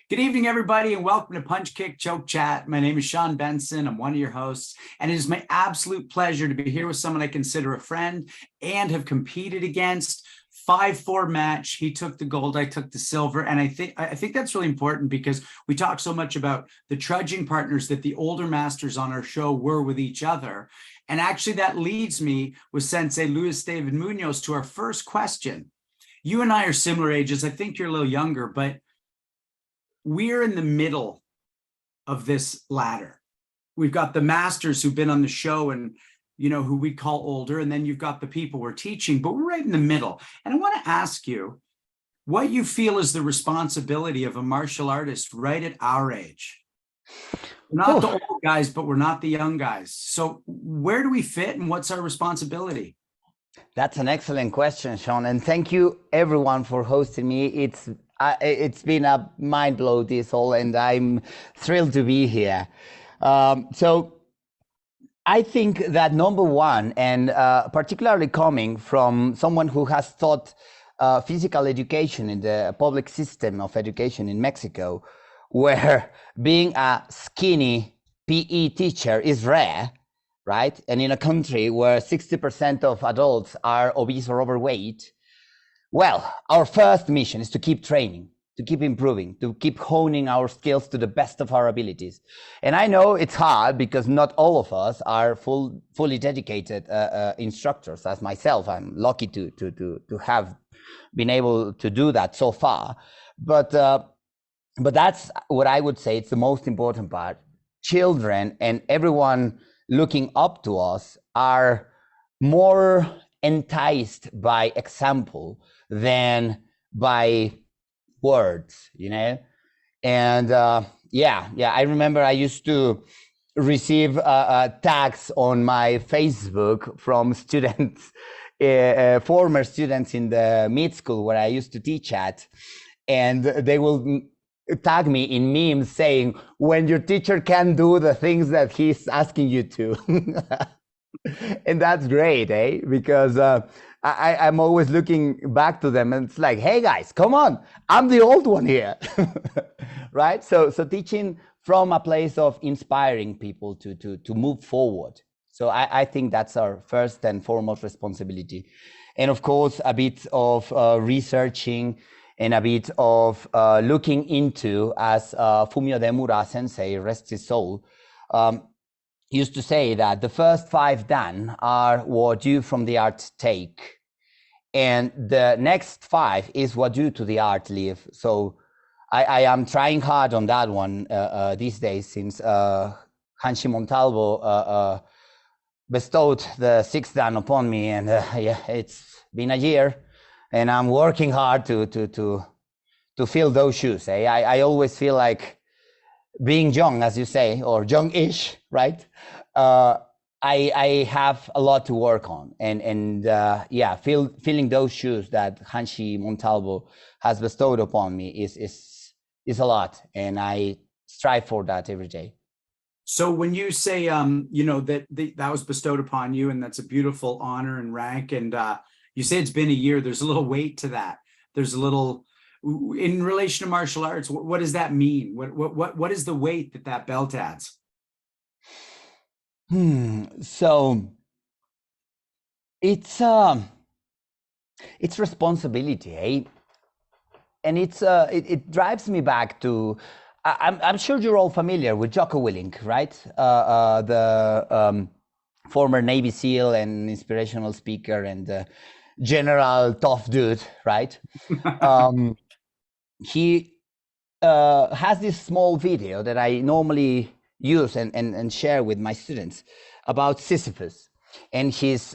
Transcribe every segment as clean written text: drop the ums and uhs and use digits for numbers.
Good evening, everybody, and welcome to Punch Kick Choke Chat. My name is Sean Benson. I'm one of your hosts, and it is my absolute pleasure to be here with someone I consider a friend and have competed against. 5-4 match. He took the gold, I took the silver, and I think that's really important because we talk so much about the trudging partners that the older masters on our show were with each other. And actually, that leads me with Sensei Luis David Muñoz to our first question. You and I are similar ages. I think you're a little younger, but we're in the middle of this ladder. We've got the masters who've been on the show and, you know, who we call older, and then you've got the people we're teaching, but we're right in the middle. And I want to ask you what you feel is the responsibility of a martial artist right at our age. We're not the old guys, but we're not the young guys. So where do we fit and what's our responsibility? That's an excellent question, Sean. And thank you everyone for hosting me. It's been a mind blow this all, and I'm thrilled to be here. So I think that number one, and particularly coming from someone who has taught physical education in the public system of education in Mexico, where being a skinny PE teacher is rare, right? And in a country where 60% of adults are obese or overweight, well, our first mission is to keep training, to keep improving, to keep honing our skills to the best of our abilities. And I know it's hard because not all of us are fully dedicated instructors. As myself, I'm lucky to have been able to do that so far. But that's what I would say it's the most important part. Children and everyone looking up to us are more enticed by example than by words, you know. And I remember I used to receive tags on my Facebook from students, former students in the mid school where I used to teach at, and they will tag me in memes saying, when your teacher can do the things that he's asking you to. And that's great, because I'm always looking back to them, and it's like, hey guys, come on, I'm the old one here. Right? So teaching from a place of inspiring people to move forward. So I think that's our first and foremost responsibility. And of course, a bit of researching and a bit of looking into, as Fumio Demura sensei, rest his soul, used to say that the first 5 dan are what you from the art take, and the next 5 is what you to the art leave. So I am trying hard on that one these days, since Renshi Montalvo bestowed the 6th dan upon me, and it's been a year, and I'm working hard to fill those shoes. I always feel like, being young, as you say, or young-ish, right? I have a lot to work on, and filling those shoes that Renshi Montalvo has bestowed upon me is a lot, and I strive for that every day. So when you say, that was bestowed upon you, and that's a beautiful honor and rank, and you say it's been a year, there's a little weight to that. There's a little, in relation to martial arts, what does that mean? What is the weight that belt adds? So it's responsibility, and it drives me back to, I'm sure you're all familiar with Jocko Willink, right? The former Navy SEAL and inspirational speaker and general tough dude, right? He has this small video that I normally use and share with my students about Sisyphus and his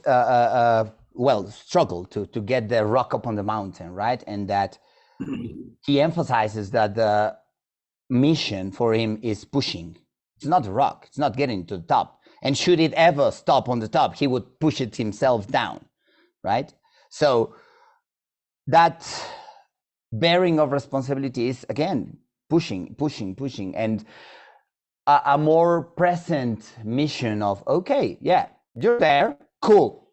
struggle to get the rock up on the mountain, right? And that he emphasizes that the mission for him is pushing. It's not the rock, it's not getting to the top. And should it ever stop on the top, he would push it himself down, right? So that bearing of responsibility is, again, pushing, and a more present mission of, okay, yeah, you're there, cool.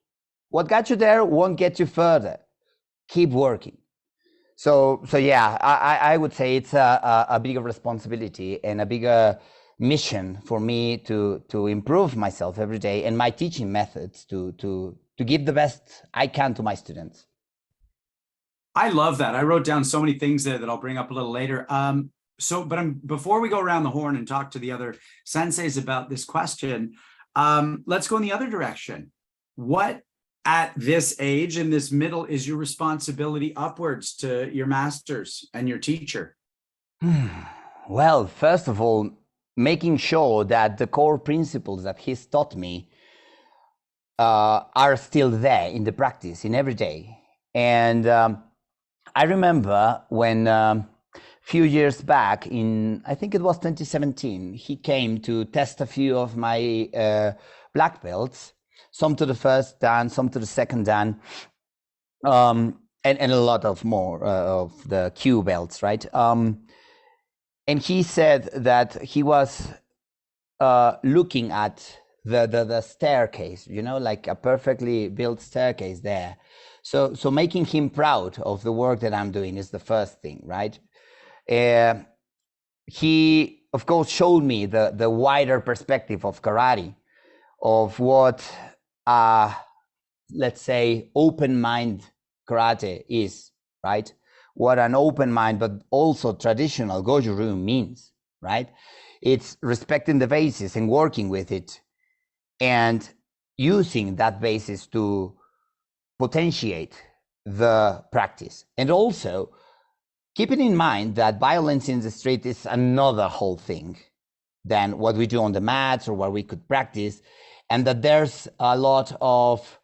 What got you there won't get you further. Keep working. So yeah, I would say it's a bigger responsibility and a bigger mission for me to improve myself every day and my teaching methods to give the best I can to my students. I love that. I wrote down so many things there that I'll bring up a little later. Before we go around the horn and talk to the other senseis about this question, let's go in the other direction. What at this age, in this middle, is your responsibility upwards to your masters and your teacher? Well, first of all, making sure that the core principles that he's taught me are still there in the practice, in every day. And I remember when a few years back I think it was 2017, he came to test a few of my black belts, some to the first dan, some to the second dan, and a lot of more of the Q belts, right? And he said that he was looking at the staircase, you know, like a perfectly built staircase there. So making him proud of the work that I'm doing is the first thing, right? He, of course, showed me the wider perspective of karate, of what, let's say, open mind karate is, right? What an open mind, but also traditional Goju Ryu means, right? It's respecting the basis and working with it and using that basis to potentiate the practice. And also keeping in mind that violence in the street is another whole thing than what we do on the mats or what we could practice, and that there's a lot of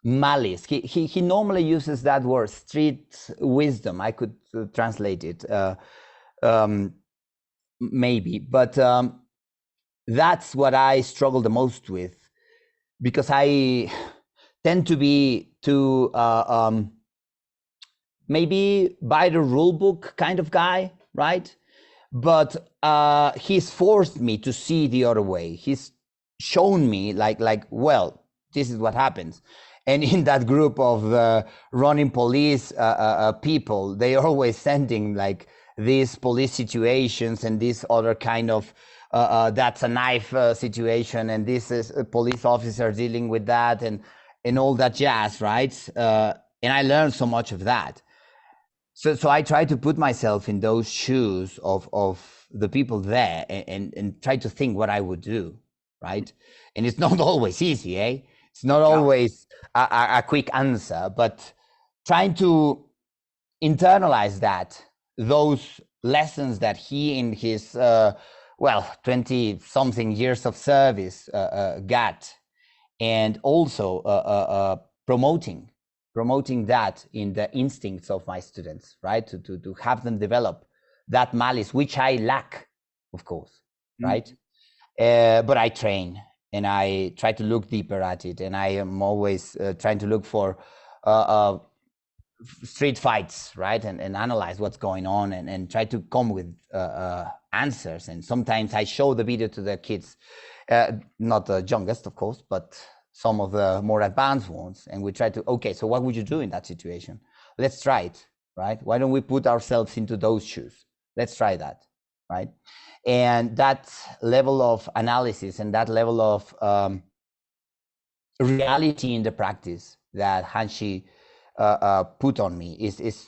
malice. He normally uses that word, street wisdom. I could translate it maybe, but that's what I struggle the most with, because I tend to be too maybe by the rule book kind of guy, right? But he's forced me to see the other way. He's shown me like, well, this is what happens. And in that group of the running police people, they are always sending like these police situations and this other kind of that's a knife situation, and this is a police officer dealing with that, and all that jazz, right? And I learned so much of that. So I try to put myself in those shoes of the people there and try to think what I would do, right? And it's not always easy, eh? It's not always a quick answer, but trying to internalize those lessons that he in his 20-something years of service got, and also promoting that in the instincts of my students, right? To have them develop that malice, which I lack, of course, right? But I train and I try to look deeper at it, and I am always trying to look for street fights, right? And analyze what's going on and try to come with answers. And sometimes I show the video to the kids, not the youngest, of course, but some of the more advanced ones, and we try to, okay, so what would you do in that situation? Let's try it, right? Why don't we put ourselves into those shoes? Let's try that, right? And that level of analysis and that level of reality in the practice that Renshi put on me is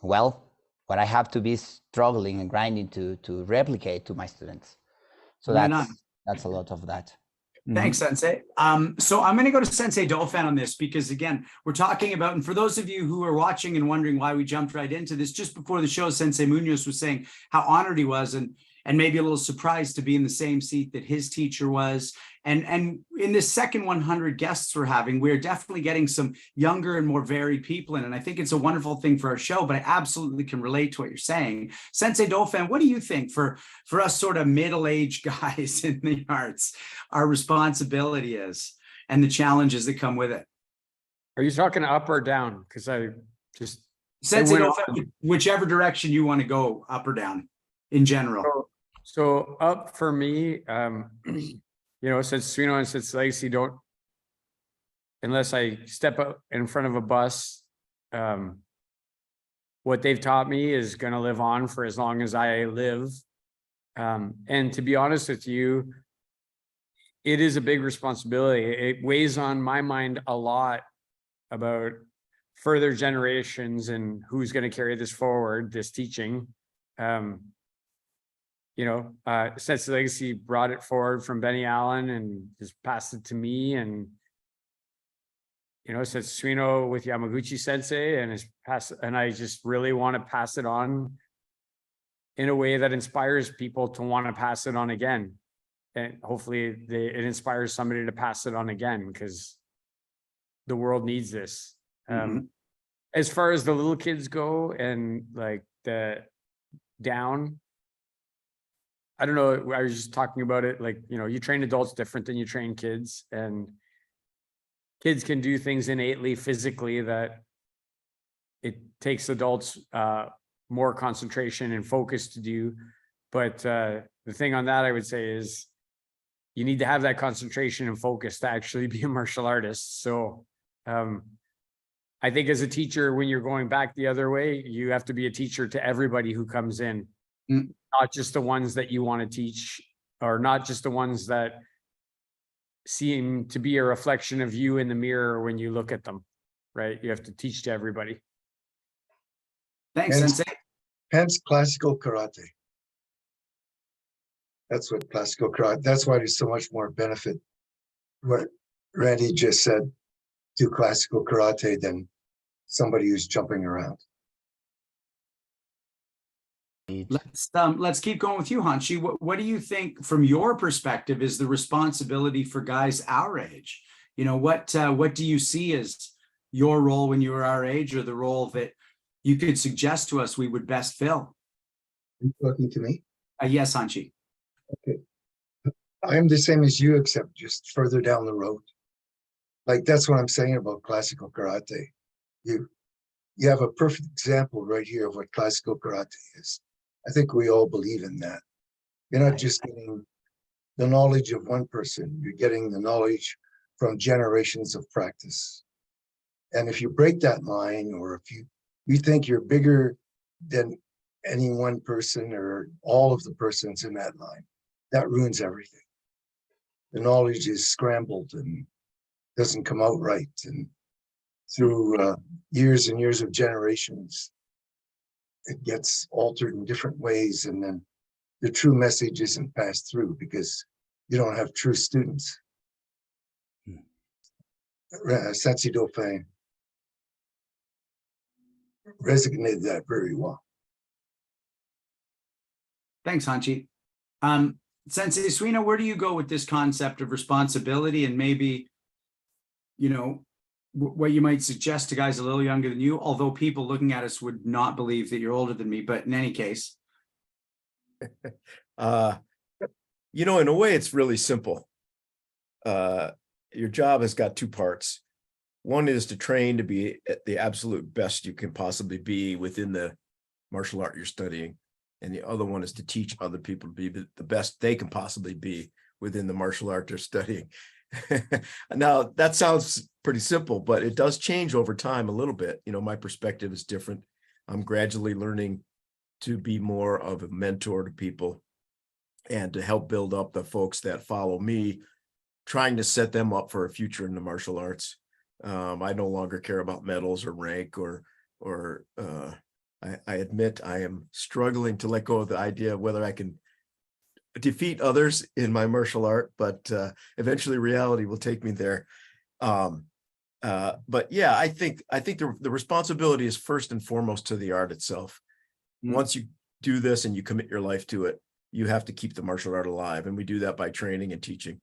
well, what I have to be struggling and grinding to replicate to my students. So that's a lot of that. Thanks, Sensei. So I'm going to go to Sensei Dauphin on this, because again, we're talking about, and for those of you who are watching and wondering why we jumped right into this, just before the show, Sensei Muñoz was saying how honored he was and maybe a little surprised to be in the same seat that his teacher was. And in this second 100 guests we're having, we're definitely getting some younger and more varied people in. And I think it's a wonderful thing for our show, but I absolutely can relate to what you're saying. Sensei Dauphin, what do you think for us sort of middle-aged guys in the arts, our responsibility is and the challenges that come with it? Are you talking up or down? Because I just... Sensei Dauphin, whichever direction you want to go, up or down in general. So up for me, you know, since Suino and since Lacey don't, unless I step up in front of a bus, what they've taught me is going to live on for as long as I live. And to be honest with you, it is a big responsibility. It weighs on my mind a lot about further generations and who's going to carry this forward, this teaching. Sense Legacy brought it forward from Benny Allen and just passed it to me, and Setsuino with Yamaguchi Sensei, and I just really want to pass it on in a way that inspires people to want to pass it on again. And hopefully it inspires somebody to pass it on again, because the world needs this. As far as the little kids go and like the down, I don't know. I was just talking about it. Like, you train adults different than you train kids, and kids can do things innately physically that it takes adults more concentration and focus to do. But the thing on that I would say is you need to have that concentration and focus to actually be a martial artist. So I think as a teacher, when you're going back the other way, you have to be a teacher to everybody who comes in, not just the ones that you want to teach, or not just the ones that seem to be a reflection of you in the mirror when you look at them, right? You have to teach to everybody. Thanks, Sensei. Hence classical karate. That's what classical karate, that's why there's so much more benefit, what Randy just said, to classical karate than somebody who's jumping around. Let's keep going with you, Hanshi. What do you think, from your perspective, is the responsibility for guys our age? What do you see as your role when you were our age, or the role that you could suggest to us we would best fill? Are you talking to me? Yes, Hanshi. Okay. I'm the same as you, except just further down the road. Like, that's what I'm saying about classical karate. You have a perfect example right here of what classical karate is. I think we all believe in that. You're not just getting the knowledge of one person, you're getting the knowledge from generations of practice. And if you break that line, or if you think you're bigger than any one person or all of the persons in that line, that ruins everything. The knowledge is scrambled and doesn't come out right. And through years and years of generations, it gets altered in different ways. And then the true message isn't passed through because you don't have true students. Sensei Dauphin resonated that very well. Thanks, Hanshi. Sensei Suino, where do you go with this concept of responsibility, and maybe, what you might suggest to guys a little younger than you, although people looking at us would not believe that you're older than me, but in any case. In a way, it's really simple. Your job has got two parts. One is to train to be at the absolute best you can possibly be within the martial art you're studying. And the other one is to teach other people to be the best they can possibly be within the martial art they're studying. Now, that sounds pretty simple, but it does change over time a little bit. My perspective is different. I'm gradually learning to be more of a mentor to people and to help build up the folks that follow me, trying to set them up for a future in the martial arts. I no longer care about medals or rank or I admit I am struggling to let go of the idea of whether I can defeat others in my martial art, but eventually reality will take me there. But yeah, I think the responsibility is first and foremost to the art itself. Once you do this and you commit your life to it, you have to keep the martial art alive, and we do that by training and teaching.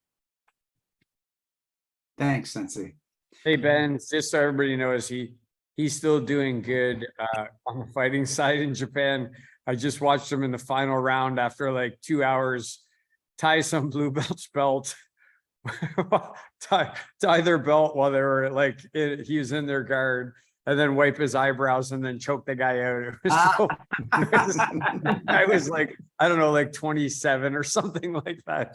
Thanks, Sensei. Hey, Ben, just so everybody knows, he's still doing good on the fighting side in Japan. I just watched him in the final round after like 2 hours, tie some blue belt's belt, tie their belt while they were like, he was in their guard, and then wipe his eyebrows and then choke the guy out. I was like, I don't know, like 27 or something like that.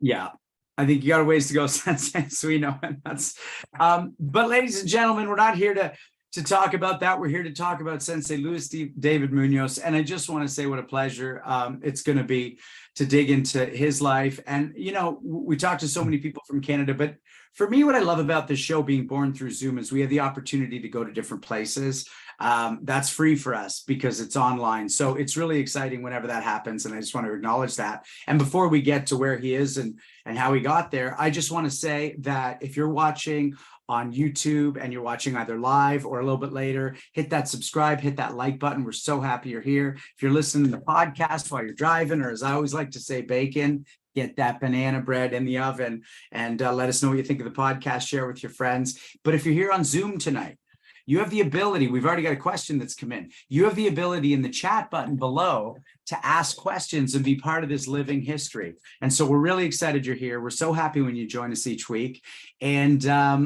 Yeah. I think you got a ways to go, Sensei Suino, and that's. But ladies and gentlemen, we're not here to to talk about that. We're here to talk about Sensei Luis David Muñoz. And I just want to say what a pleasure it's going to be to dig into his life. And, you know, we talked to so many people from Canada, but for me, what I love about this show being born through Zoom is we have the opportunity to go to different places. That's free for us because it's online. So it's really exciting whenever that happens. And I just want to acknowledge that. And before we get to where he is and how he got there, I just want to say that if you're watching on YouTube and you're watching either live or a little bit later, hit that subscribe, hit that like button. We're so happy you're here. If you're listening to the podcast while you're driving, or as I always like to say, bacon, get that banana bread in the oven and let us know what you think of the podcast, share with your friends. But if you're here on Zoom tonight, you have the ability, we've already got a question that's come in. You have the ability in the chat button below to ask questions and be part of this living history. And so we're really excited you're here. We're so happy when you join us each week. And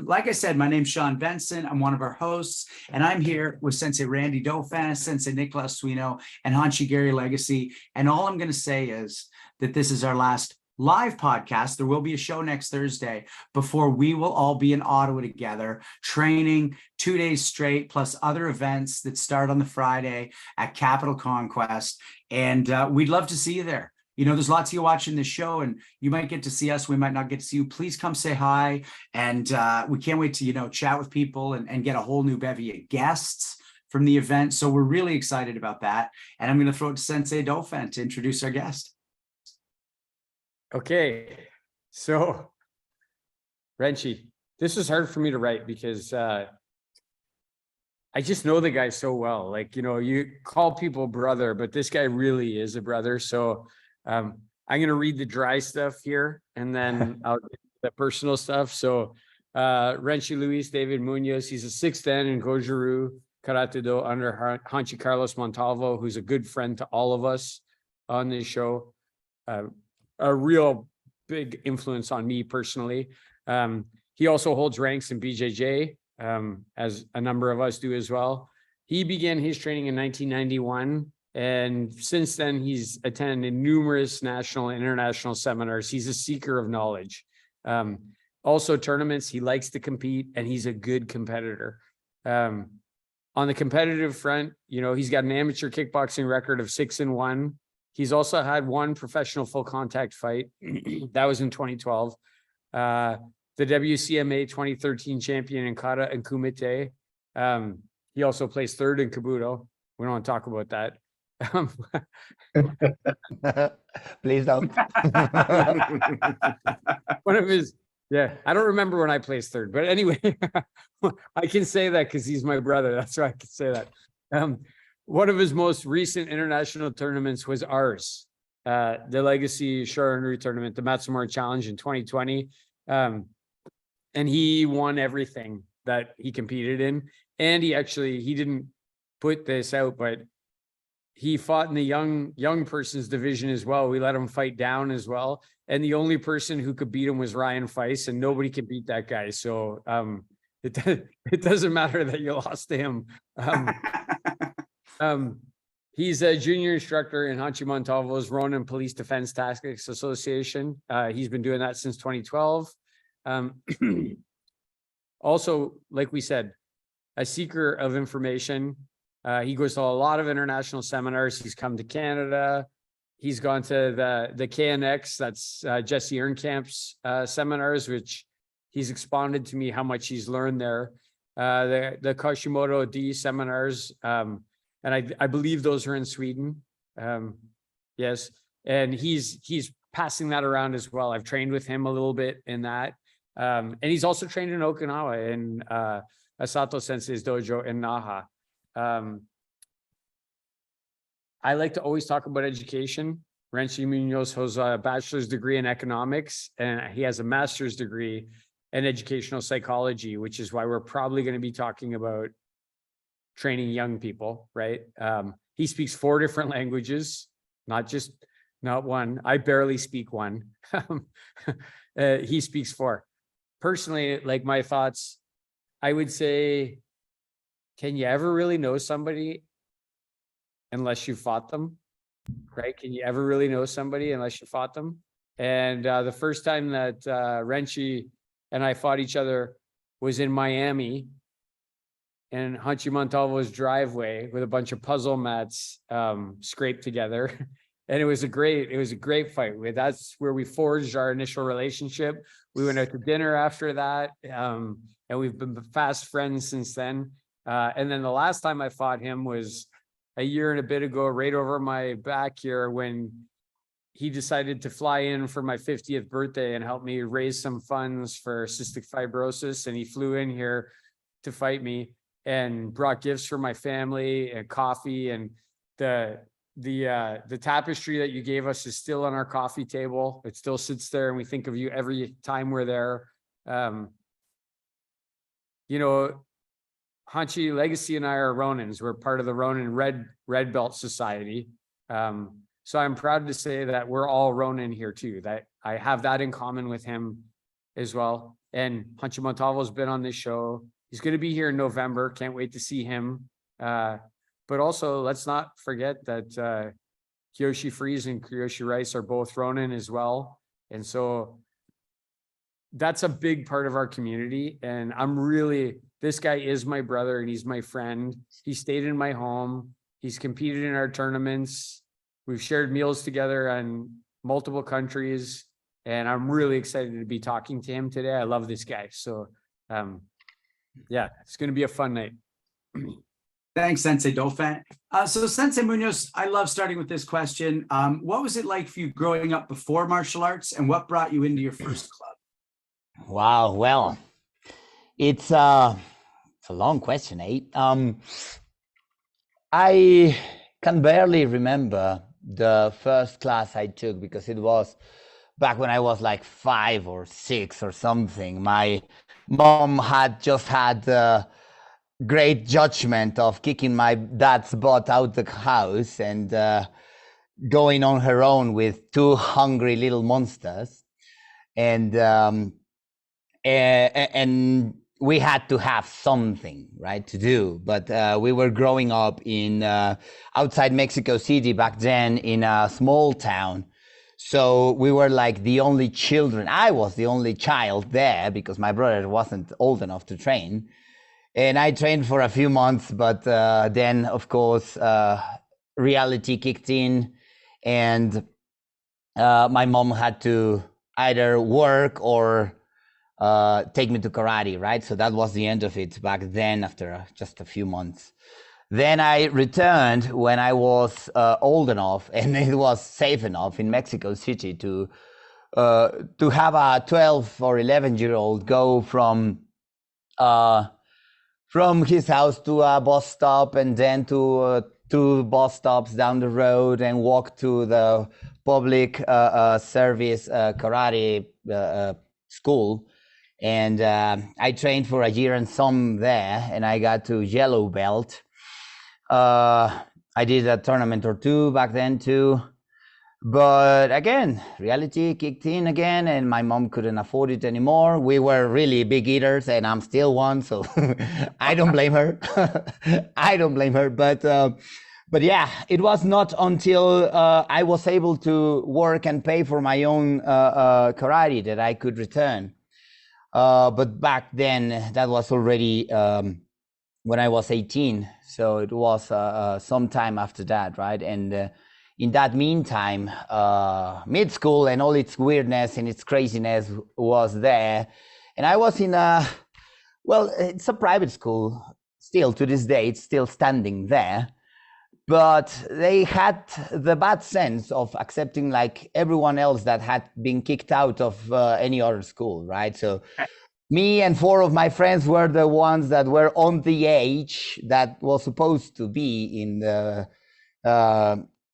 like I said, my name's Sean Benson. I'm one of our hosts, and I'm here with Sensei Randy Dauphin, Sensei Nicolas Suino, and Hanshi Gary Legacy. And all I'm going to say is that this is our last live podcast. There will be a show next Thursday before we will all be in Ottawa together, training 2 days straight, plus other events that start on the Friday at Capital Conquest. And we'd love to see you there. You know, there's lots of you watching this show, and you might get to see us. We might not get to see you. Please come say hi. And we can't wait to, you know, chat with people and get a whole new bevy of guests from the event. So we're really excited about that. And I'm going to throw it to Sensei Dauphin to introduce our guest. Okay, so Renshi, this was hard for me to write because I just know the guy so well. Like, you know, you call people brother, but this guy really is a brother. So I'm going to read the dry stuff here and then I'll get the personal stuff. So Renshi Luis David Muñoz, he's a 6th Dan in Goju Ryu KarateDo under Hanshi Carlos Montalvo, who's a good friend to all of us on this show. A real big influence on me personally. He also holds ranks in BJJ, as a number of us do as well. He began his training in 1991, and since then he's attended numerous national and international seminars. He's a seeker of knowledge. Also tournaments, he likes to compete, and he's a good competitor. On the competitive front, you know, he's got an amateur kickboxing record of 6-1. He's also had one professional full contact fight. That was in 2012. The WCMA 2013 champion in Kata Kumiite. He also placed 3rd in Kabuto. We don't want to talk about that. Please don't. One of his, yeah, I don't remember when I placed 3rd, but anyway, I can say that because he's my brother. That's why I can say that. One of his most recent international tournaments was ours, the Legacy Shorin-Ryu tournament, the Matsumura Challenge in 2020. And he won everything that he competed in. And he didn't put this out, but he fought in the young person's division as well. We let him fight down as well. And the only person who could beat him was Ryan Feiss, and nobody could beat that guy. So it doesn't matter that you lost to him. He's a junior instructor in Hanshi Montalvo's Ronin Police Defense Tactics Association. He's been doing that since 2012. Also, like we said, a seeker of information. He goes to a lot of international seminars. He's come to Canada. He's gone to the KNX, that's Jesse Ernkamp's seminars, which he's expounded to me how much he's learned there. The Kashimoto D seminars, and I believe those are in Sweden. Yes. And he's passing that around as well. I've trained with him a little bit in that. And he's also trained in Okinawa in Asato Sensei's dojo in Naha. I like to always talk about education. Renshi Muñoz has a bachelor's degree in economics, and he has a master's degree in educational psychology, which is why we're probably going to be talking about training young people, right? He speaks 4 different languages, not one. I barely speak one. He speaks 4. Personally, like my thoughts, I would say, can you ever really know somebody unless you fought them, right? Can you ever really know somebody unless you fought them? And the first time that Renshi and I fought each other was in Miami. in Hanshi Montalvo's driveway with a bunch of puzzle mats scraped together. And it was a great fight. That's where we forged our initial relationship. We went out to dinner after that, and we've been fast friends since then. And then the last time I fought him was a year and a bit ago, right over my back here, when he decided to fly in for my 50th birthday and help me raise some funds for cystic fibrosis. And he flew in here to fight me and brought gifts for my family and coffee, and the tapestry that you gave us is still on our coffee table. It still sits there, and we think of you every time we're there. You know, Hanshi Legacy and I are Ronins. We're part of the Ronin Red Belt Society. So I'm proud to say that we're all Ronin here too, that I have that in common with him as well. And Hanshi Montalvo's been on this show. He's going to be here in November. Can't wait to see him. But also, let's not forget that Kyoshi Freeze and Kyoshi Rice are both Ronin as well. And so that's a big part of our community. And this guy is my brother and he's my friend. He stayed in my home. He's competed in our tournaments. We've shared meals together in multiple countries. And I'm really excited to be talking to him today. I love this guy. So yeah, it's going to be a fun night. Thanks, Sensei Dauphin. So Sensei Muñoz, I love starting with this question. What was it like for you growing up before martial arts, and what brought you into your first club? Wow, well, it's a long question, eh? I can barely remember the first class I took because it was back when I was like 5 or 6 or something. My mom had just had the great judgment of kicking my dad's butt out the house and going on her own with 2 hungry little monsters, and we had to have something, right, to do. But we were growing up in outside Mexico City back then in a small town. So we were like the only children. I was the only child there because my brother wasn't old enough to train. And I trained for a few months, but then, of course, reality kicked in, and my mom had to either work or take me to karate, right? So that was the end of it back then after just a few months. Then I returned when I was old enough and it was safe enough in Mexico City to have a 12 or 11-year-old go from his house to a bus stop and then to 2 bus stops down the road and walk to the public service karate school. And I trained for a year and some there, and I got to yellow belt. I did a tournament or 2 back then too. But again, reality kicked in again, and my mom couldn't afford it anymore. We were really big eaters, and I'm still one, so I don't blame her. I don't blame her. But yeah, it was not until I was able to work and pay for my own karate that I could return. But back then, that was already when I was 18, so it was some time after that, right? And in that meantime, mid-school and all its weirdness and its craziness was there. And I was in it's a private school. Still to this day, it's still standing there. But they had the bad sense of accepting like everyone else that had been kicked out of any other school, right? So me and 4 of my friends were the ones that were on the age that was supposed to be in the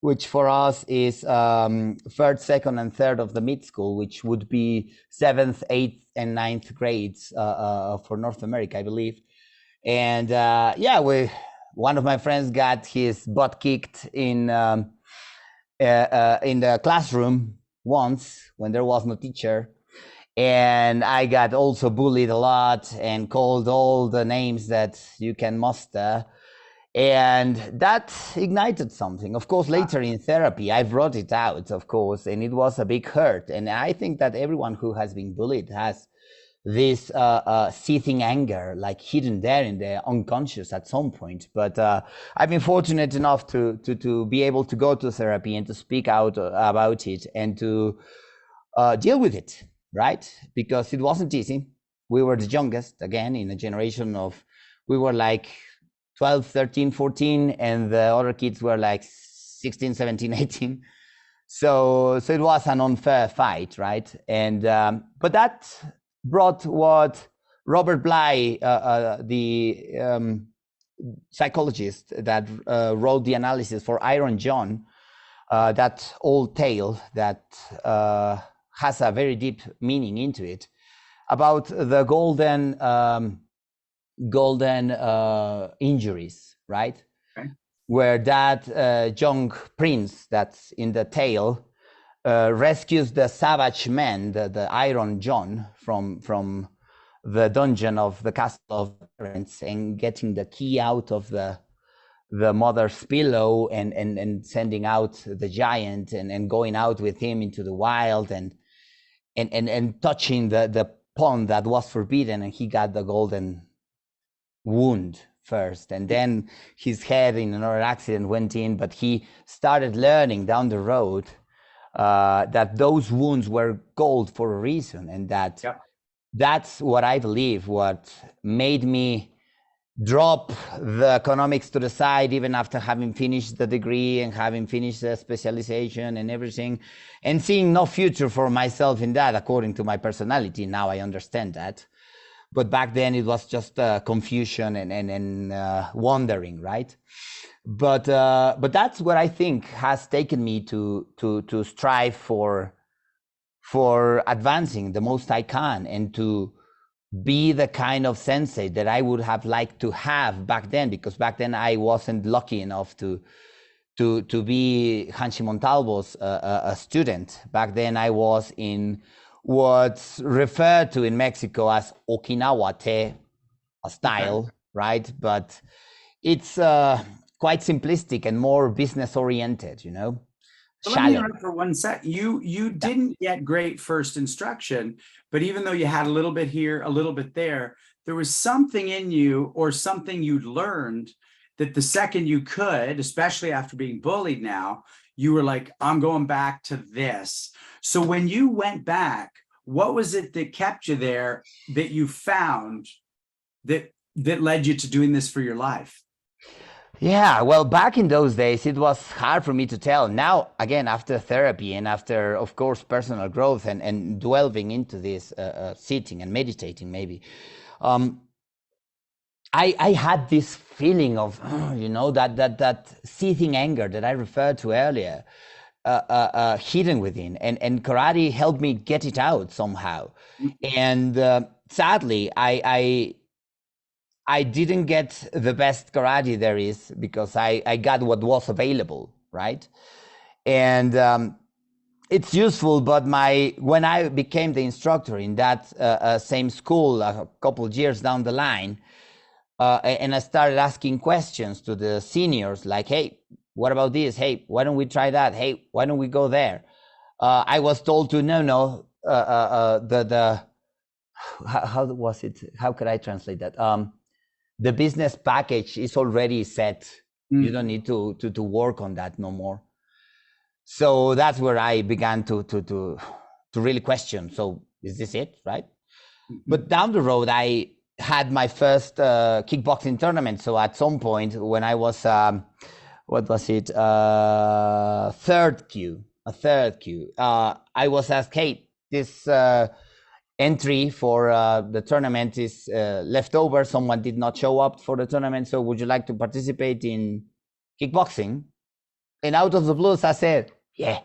which for us is 3rd, 2nd, and 3rd of the mid school, which would be 7th, 8th, and 9th grades for North America, I believe. And one of my friends got his butt kicked in the classroom once when there was no teacher. And I got also bullied a lot and called all the names that you can muster. And that ignited something. Of course, later in therapy, I brought it out, of course, and it was a big hurt. And I think that everyone who has been bullied has this seething anger, like hidden there in the unconscious at some point. But I've been fortunate enough to be able to go to therapy and to speak out about it and to deal with it, right? Because it wasn't easy. We were the youngest, again, in a generation of, we were like 12, 13, 14, and the other kids were like 16, 17, 18. So it was an unfair fight, right? And but that brought what Robert Bly, the psychologist that wrote the analysis for Iron John, that old tale that has a very deep meaning into it, about the golden injuries, right? Okay. Where that young prince that's in the tale rescues the savage man, the Iron John, from the dungeon of the castle of parents, and getting the key out of the mother's pillow and sending out the giant and going out with him into the wild and touching the pond that was forbidden, and he got the golden wound first, and then his head in another accident went in, but he started learning down the road that those wounds were gold for a reason, and that that's what I believe what made me drop the economics to the side, even after having finished the degree and having finished the specialization and everything, and seeing no future for myself in that, according to my personality. Now I understand that. But back then it was just confusion and wandering, right? But that's what I think has taken me to strive for advancing the most I can, and to be the kind of sensei that I would have liked to have back then, because back then I wasn't lucky enough to be Hanshi Montalvo's a student. Back then I was in what's referred to in Mexico as Okinawa Te style, right? But it's quite simplistic and more business oriented, you know. So let me interrupt for 1 sec. You didn't get great first instruction, but even though you had a little bit here, a little bit there was something in you or something you'd learned that the second you could, especially after being bullied now, you were like, I'm going back to this. So when you went back, what was it that kept you there, that you found that led you to doing this for your life? Yeah, well, back in those days, it was hard for me to tell. Now, again, after therapy and after, of course, personal growth and delving into this sitting and meditating, maybe, I had this feeling of, you know, that seething anger that I referred to earlier, hidden within, and karate helped me get it out somehow. And sadly, I didn't get the best karate there is, because I got what was available, right? And it's useful, but when I became the instructor in that same school a couple of years down the line, and I started asking questions to the seniors, like, hey, what about this? Hey, why don't we try that? Hey, why don't we go there? I was told to, no, how was it? How could I translate that? The business package is already set. You don't need to work on that no more. So that's where I began to really question. So is this it, right? But down the road, I had my first kickboxing tournament. So at some point when I was, what was it? Third Q. I was asked, hey, this entry for the tournament is left over. Someone did not show up for the tournament. So would you like to participate in kickboxing? And out of the blues, I said, yeah.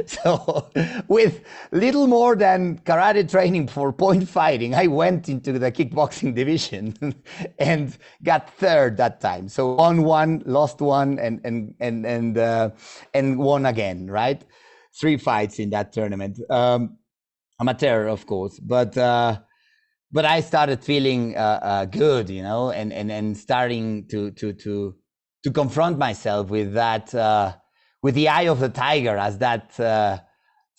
So with little more than karate training for point fighting, I went into the kickboxing division and got third that time. So won one, lost one, and won again, right? 3 fights in that tournament. Amateur, of course, but I started feeling good, you know, and starting to confront myself with that, with the eye of the tiger, as that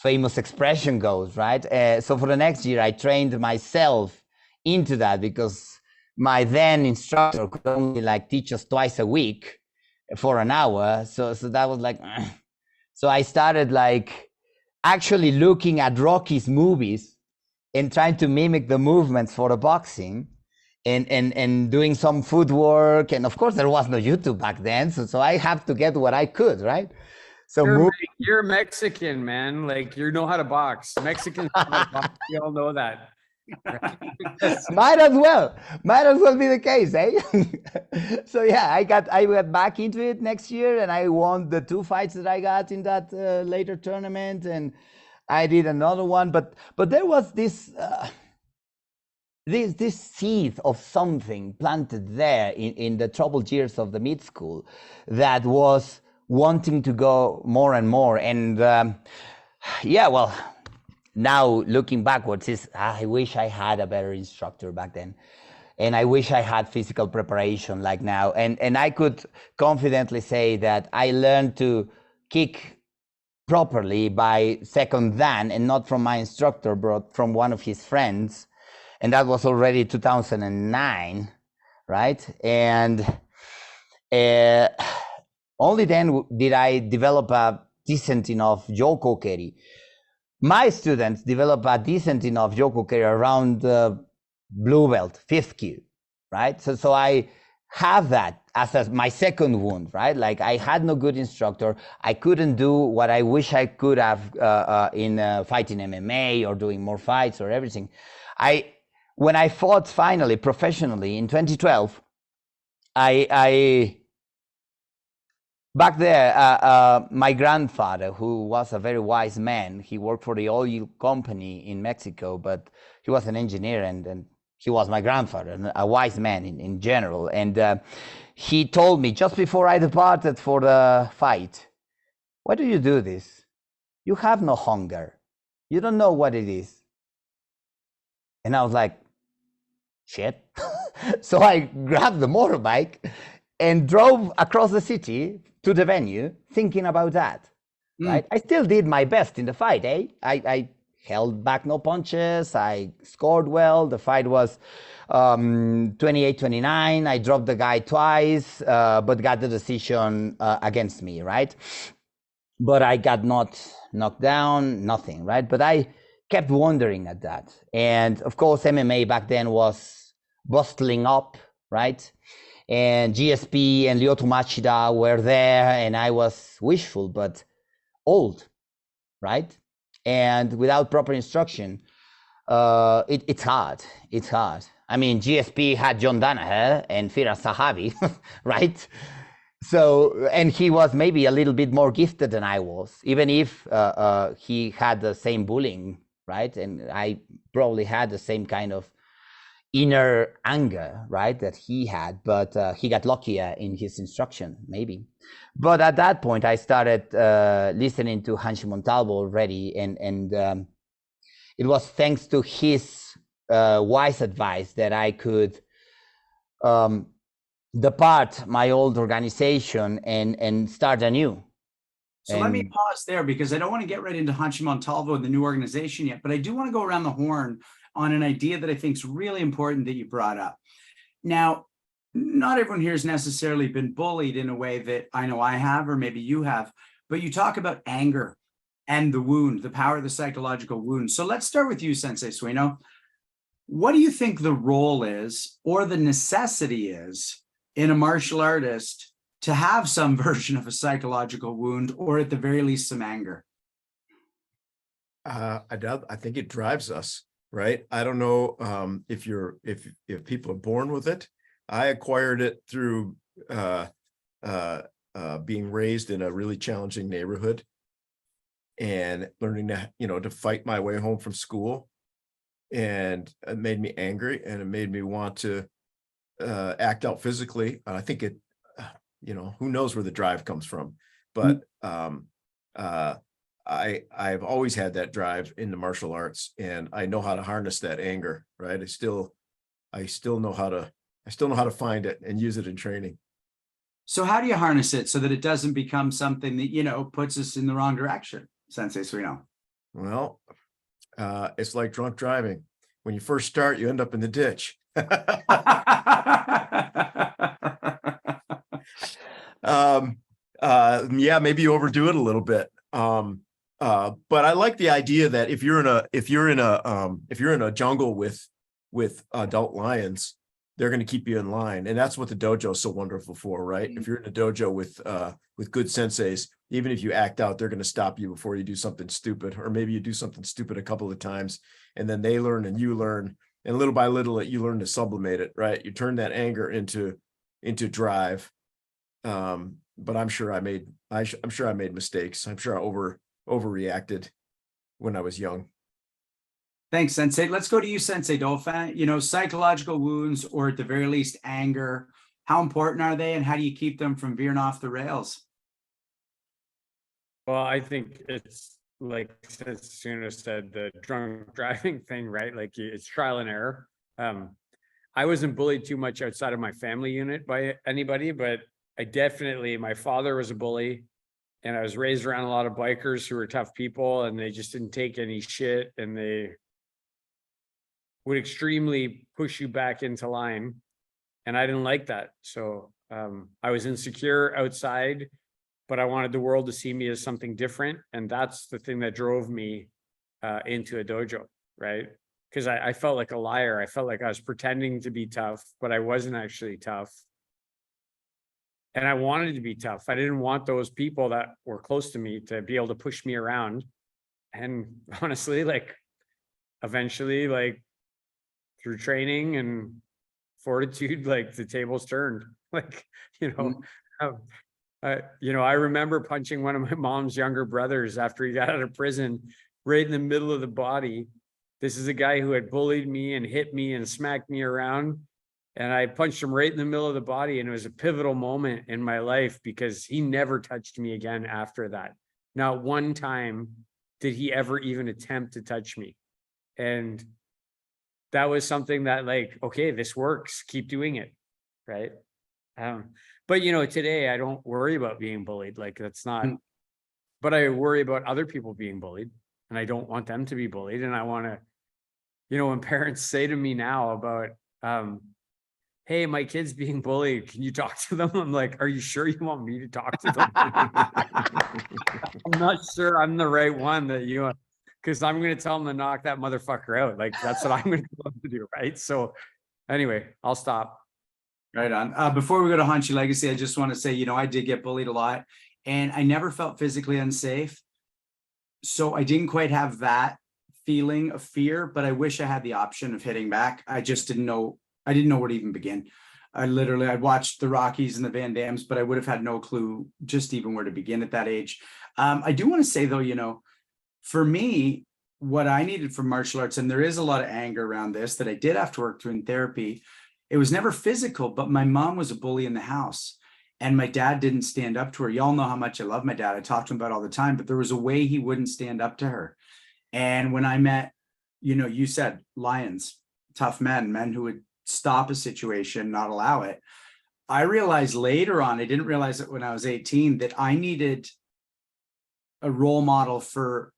famous expression goes, right? So for the next year, I trained myself into that because my then instructor could only like teach us twice a week for an hour. So that was like, so I started like actually looking at Rocky's movies and trying to mimic the movements for the boxing and doing some footwork. And of course there was no YouTube back then. So I have to get what I could, right? So You're Mexican, man. Like you know how to box. Mexicans know how to box. We all know that. Might as well be the case, eh? So yeah, I went back into it next year and I won the 2 fights that I got in that later tournament, and I did another one, but there was this this seed of something planted there in the troubled years of the mid school that was wanting to go more and more. And yeah, well, now looking backwards, I wish I had a better instructor back then. And I wish I had physical preparation like now. And I could confidently say that I learned to kick properly by second dan, and not from my instructor, but from one of his friends. And that was already 2009, right? And only then did I develop a decent enough Yoko Keri. My students develop a decent enough Yoko Keri around blue belt, 5th kyu, right? So I have that as my second wound, right? Like I had no good instructor. I couldn't do what I wish I could have in fighting MMA or doing more fights or everything. When I fought finally professionally in 2012, back there, my grandfather, who was a very wise man, he worked for the oil company in Mexico, but he was an engineer and he was my grandfather, a wise man in general. And he told me just before I departed for the fight, why do you do this? You have no hunger. You don't know what it is. And I was like, shit. So I grabbed the motorbike and drove across the city to the venue thinking about that, right? I still did my best in the fight, eh? I held back no punches. I scored well. The fight was 28-29. I dropped the guy twice, but got the decision against me, right? But I got not knocked down, nothing, right? But I kept wondering at that. And of course, MMA back then was bustling up, right? And GSP and Lyoto Machida were there, and I was wishful, but old, right? And without proper instruction, it's hard. It's hard. I mean, GSP had John Danaher and Firas Zahabi, right? So, and he was maybe a little bit more gifted than I was, even if he had the same bullying, right? And I probably had the same kind of inner anger, right, that he had, but he got luckier in his instruction, maybe. But at that point, I started listening to Renshi Montalvo already, and it was thanks to his wise advice that I could depart my old organization and start anew. So let me pause there, because I don't want to get right into Renshi Montalvo and the new organization yet, but I do want to go around the horn on an idea that I think is really important that you brought up. Now, not everyone here has necessarily been bullied in a way that I know I have, or maybe you have, but you talk about anger and the wound, the power of the psychological wound. So let's start with you, Sensei Suino. What do you think the role is, or the necessity is, in a martial artist to have some version of a psychological wound, or at the very least some anger? I think it drives us, right? I don't know if people are born with it. I acquired it through being raised in a really challenging neighborhood and learning to fight my way home from school. And it made me angry, and it made me want to act out physically. I think it, who knows where the drive comes from, but I've always had that drive in the martial arts, and I know how to harness that anger, right? I still know how to find it and use it in training. So how do you harness it so that it doesn't become something that, puts us in the wrong direction, Sensei Suino? Well, it's like drunk driving. When you first start, you end up in the ditch. Yeah, maybe you overdo it a little bit. But I like the idea that if you're in a jungle with adult lions, they're going to keep you in line, and that's what the dojo is so wonderful for, right? If you're in a dojo with good senseis, even if you act out, they're going to stop you before you do something stupid, or maybe you do something stupid a couple of times, and then they learn and you learn, and little by little, you learn to sublimate it, right? You turn that anger into drive. But I'm sure I made mistakes. I'm sure I overreacted when I was young. Thanks, Sensei. Let's go to you, Sensei Dauphin. You know, psychological wounds, or at the very least, anger. How important are they, and how do you keep them from veering off the rails? Well, I think it's like Suna said, the drunk driving thing, right? Like it's trial and error. I wasn't bullied too much outside of my family unit by anybody, but my father was a bully, and I was raised around a lot of bikers who were tough people, and they just didn't take any shit, and they would extremely push you back into line. And I didn't like that. So I was insecure outside, but I wanted the world to see me as something different. And that's the thing that drove me into a dojo, right? Because I felt like a liar. I felt like I was pretending to be tough, but I wasn't actually tough. And I wanted to be tough. I didn't want those people that were close to me to be able to push me around. And honestly, like eventually, like through training and fortitude, like the tables turned. Like, I remember punching one of my mom's younger brothers after he got out of prison, right in the middle of the body. This is a guy who had bullied me and hit me and smacked me around. And I punched him right in the middle of the body. And it was a pivotal moment in my life because he never touched me again after that. Not one time did he ever even attempt to touch me. And that was something that, like, okay, this works, keep doing it. Right. But today I don't worry about being bullied. Like that's not, but I worry about other people being bullied, and I don't want them to be bullied. And I want to, when parents say to me now about, hey, my kid's being bullied, can you talk to them? I'm like, are you sure you want me to talk to them? I'm not sure I'm the right one that because I'm going to tell them to knock that motherfucker out. Like, that's what I'm going to tell them to do, right? So anyway, I'll stop. Right on. Before we go to Hanshi Legacy, I just want to say, I did get bullied a lot, and I never felt physically unsafe. So I didn't quite have that feeling of fear, but I wish I had the option of hitting back. I just didn't know. I didn't know where to even begin. I'd watched the Rockies and the Van Dams, but I would have had no clue just even where to begin at that age. I do want to say though, for me, what I needed from martial arts, and there is a lot of anger around this that I did have to work through in therapy. It was never physical, but my mom was a bully in the house, and my dad didn't stand up to her. Y'all know how much I love my dad. I talk to him about it all the time, but there was a way he wouldn't stand up to her. And when I met, you said lions, tough men who would stop a situation, not allow it. I realized later on, I didn't realize it when I was 18, that I needed a role model for,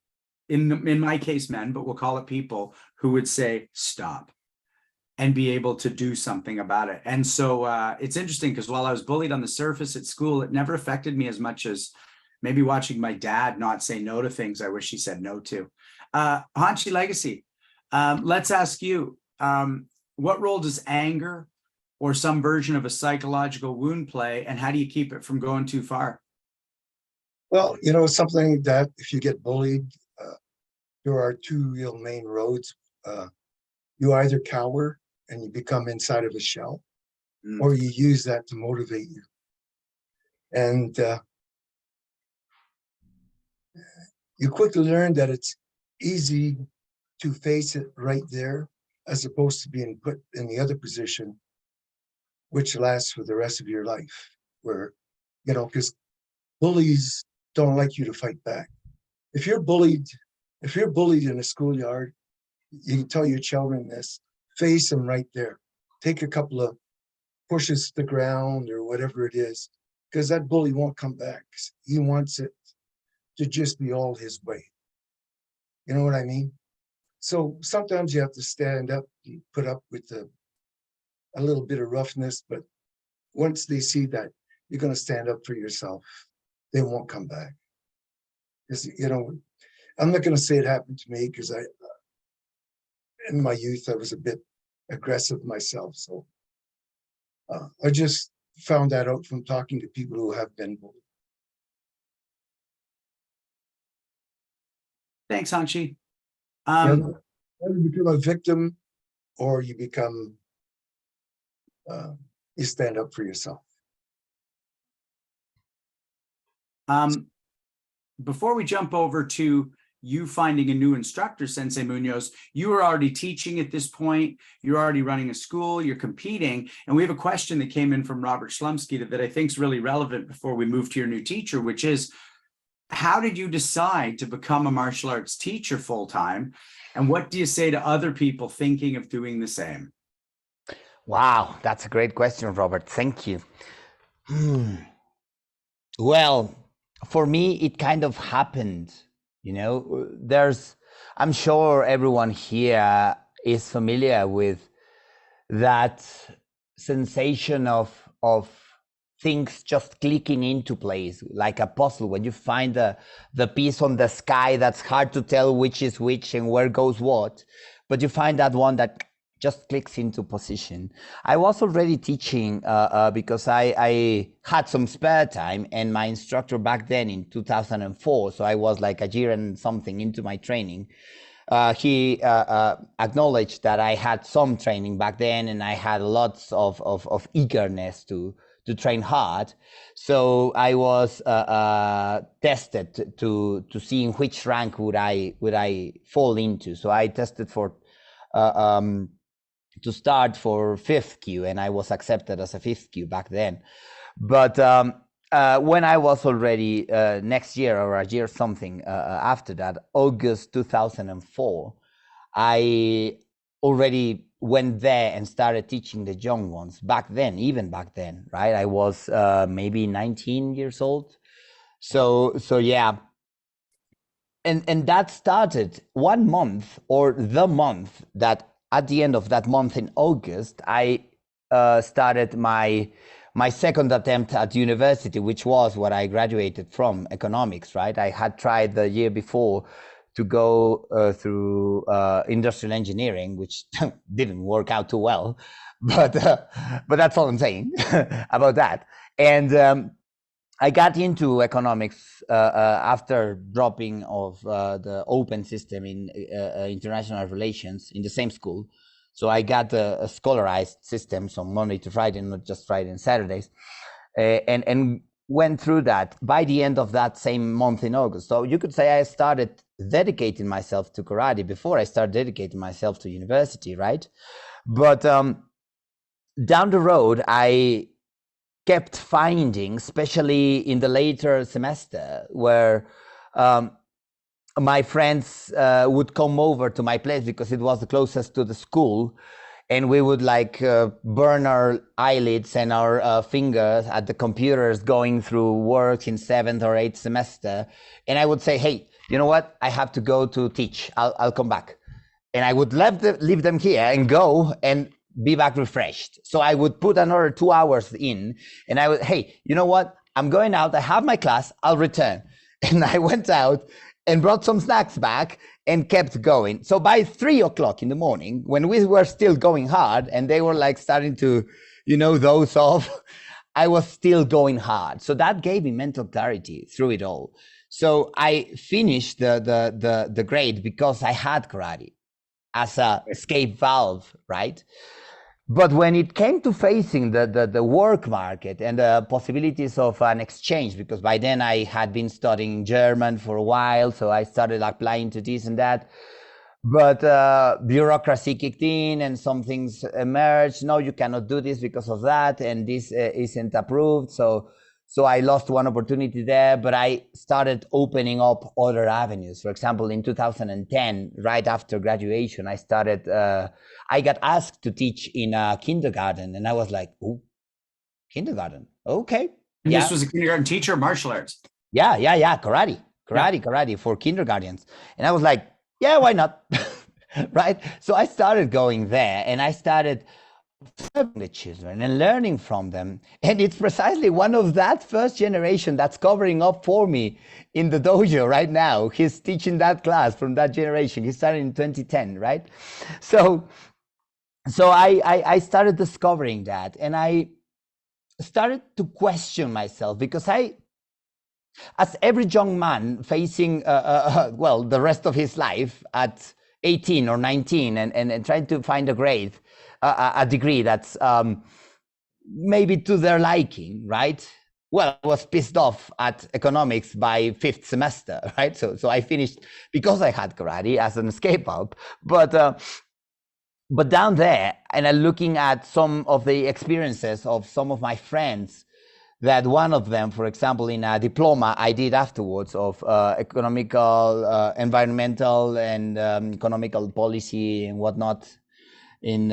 in my case, men, but we'll call it people who would say, stop, and be able to do something about it. And so it's interesting because while I was bullied on the surface at school, it never affected me as much as maybe watching my dad not say no to things I wish he said no to. Hanshi Legacy, let's ask you, what role does anger or some version of a psychological wound play, and how do you keep it from going too far? Well, something that if you get bullied, there are two real main roads. You either cower and you become inside of a shell, or you use that to motivate you. And you quickly learn that it's easy to face it right there, as opposed to being put in the other position, which lasts for the rest of your life, where, because bullies don't like you to fight back. If you're bullied in a schoolyard, you can tell your children this, face them right there. Take a couple of pushes to the ground or whatever it is, because that bully won't come back. He wants it to just be all his way. You know what I mean? So sometimes you have to stand up, you put up with a little bit of roughness, but once they see that you're going to stand up for yourself, they won't come back. Because, you know, I'm not going to say it happened to me because in my youth, I was a bit aggressive myself. So I just found that out from talking to people who have been bullied. Thanks, Hanshi. Either you become a victim or you become, you stand up for yourself. Before we jump over to you finding a new instructor, Sensei Muñoz, you were already teaching at this point. You're already running a school, you're competing. And we have a question that came in from Robert Schlumsky that I think is really relevant before we move to your new teacher, which is, how did you decide to become a martial arts teacher full-time? And what do you say to other people thinking of doing the same? Wow, that's a great question, Robert. Thank you. Well, for me, it kind of happened. You know, I'm sure everyone here is familiar with that sensation of things just clicking into place, like a puzzle. When you find the piece on the sky, that's hard to tell which is which and where goes what, but you find that one that just clicks into position. I was already teaching because I had some spare time, and my instructor back then in 2004, so I was like a year and something into my training, he acknowledged that I had some training back then and I had lots of eagerness to train hard. So I was tested to see in which rank would I fall into. So I tested for to start for 5th Q, and I was accepted as a 5th Q back then. But when I was already next year or a year something after that, August 2004, I already went there and started teaching the young ones back then, even back then, right? I was maybe 19 years old. So yeah. And that started 1 month, or the month that at the end of that month in August, I started my second attempt at university, which was what I graduated from, economics, right? I had tried the year before to go through industrial engineering, which didn't work out too well, but that's all I'm saying about that. And I got into economics after dropping of the open system in international relations in the same school. So I got a scholarized system, so Monday to Friday, not just Friday and Saturdays, and went through that by the end of that same month in August. So you could say I started dedicating myself to karate before I started dedicating myself to university, right? But down the road, I kept finding, especially in the later semester, where my friends would come over to my place because it was the closest to the school, and we would like burn our eyelids and our fingers at the computers going through work in 7th or 8th semester. And I would say, hey, you know what? I have to go to teach. I'll come back. And I would leave them here and go and be back refreshed. So I would put another 2 hours in, and I would, hey, you know what? I'm going out. I have my class. I'll return. And I went out and brought some snacks back and kept going. So by 3 o'clock in the morning, when we were still going hard and they were like starting to, doze off, I was still going hard. So that gave me mental clarity through it all. So I finished the grade because I had karate as a escape valve, right? But when it came to facing the work market and the possibilities of an exchange, because by then I had been studying German for a while, so I started applying to this and that, but bureaucracy kicked in and some things emerged. No, you cannot do this because of that, and this isn't approved. So I lost one opportunity there, but I started opening up other avenues. For example, in 2010, right after graduation, I got asked to teach in a kindergarten, and I was like, oh, kindergarten, okay. And this was a kindergarten teacher of martial arts? Yeah, karate for kindergartens. And I was like, yeah, why not? Right? So I started going there and I started serving the children and learning from them. And it's precisely one of that first generation that's covering up for me in the dojo right now. He's teaching that class from that generation. He started in 2010, right? So I started discovering that, and I started to question myself, because as every young man facing, well, the rest of his life at 18 or 19 and trying to find a grade, a degree that's maybe to their liking, right? Well, I was pissed off at economics by 5th semester, right? So I finished because I had karate as an escape out. But down there, and I'm looking at some of the experiences of some of my friends, that one of them, for example, in a diploma I did afterwards of economical, environmental and economical policy and whatnot in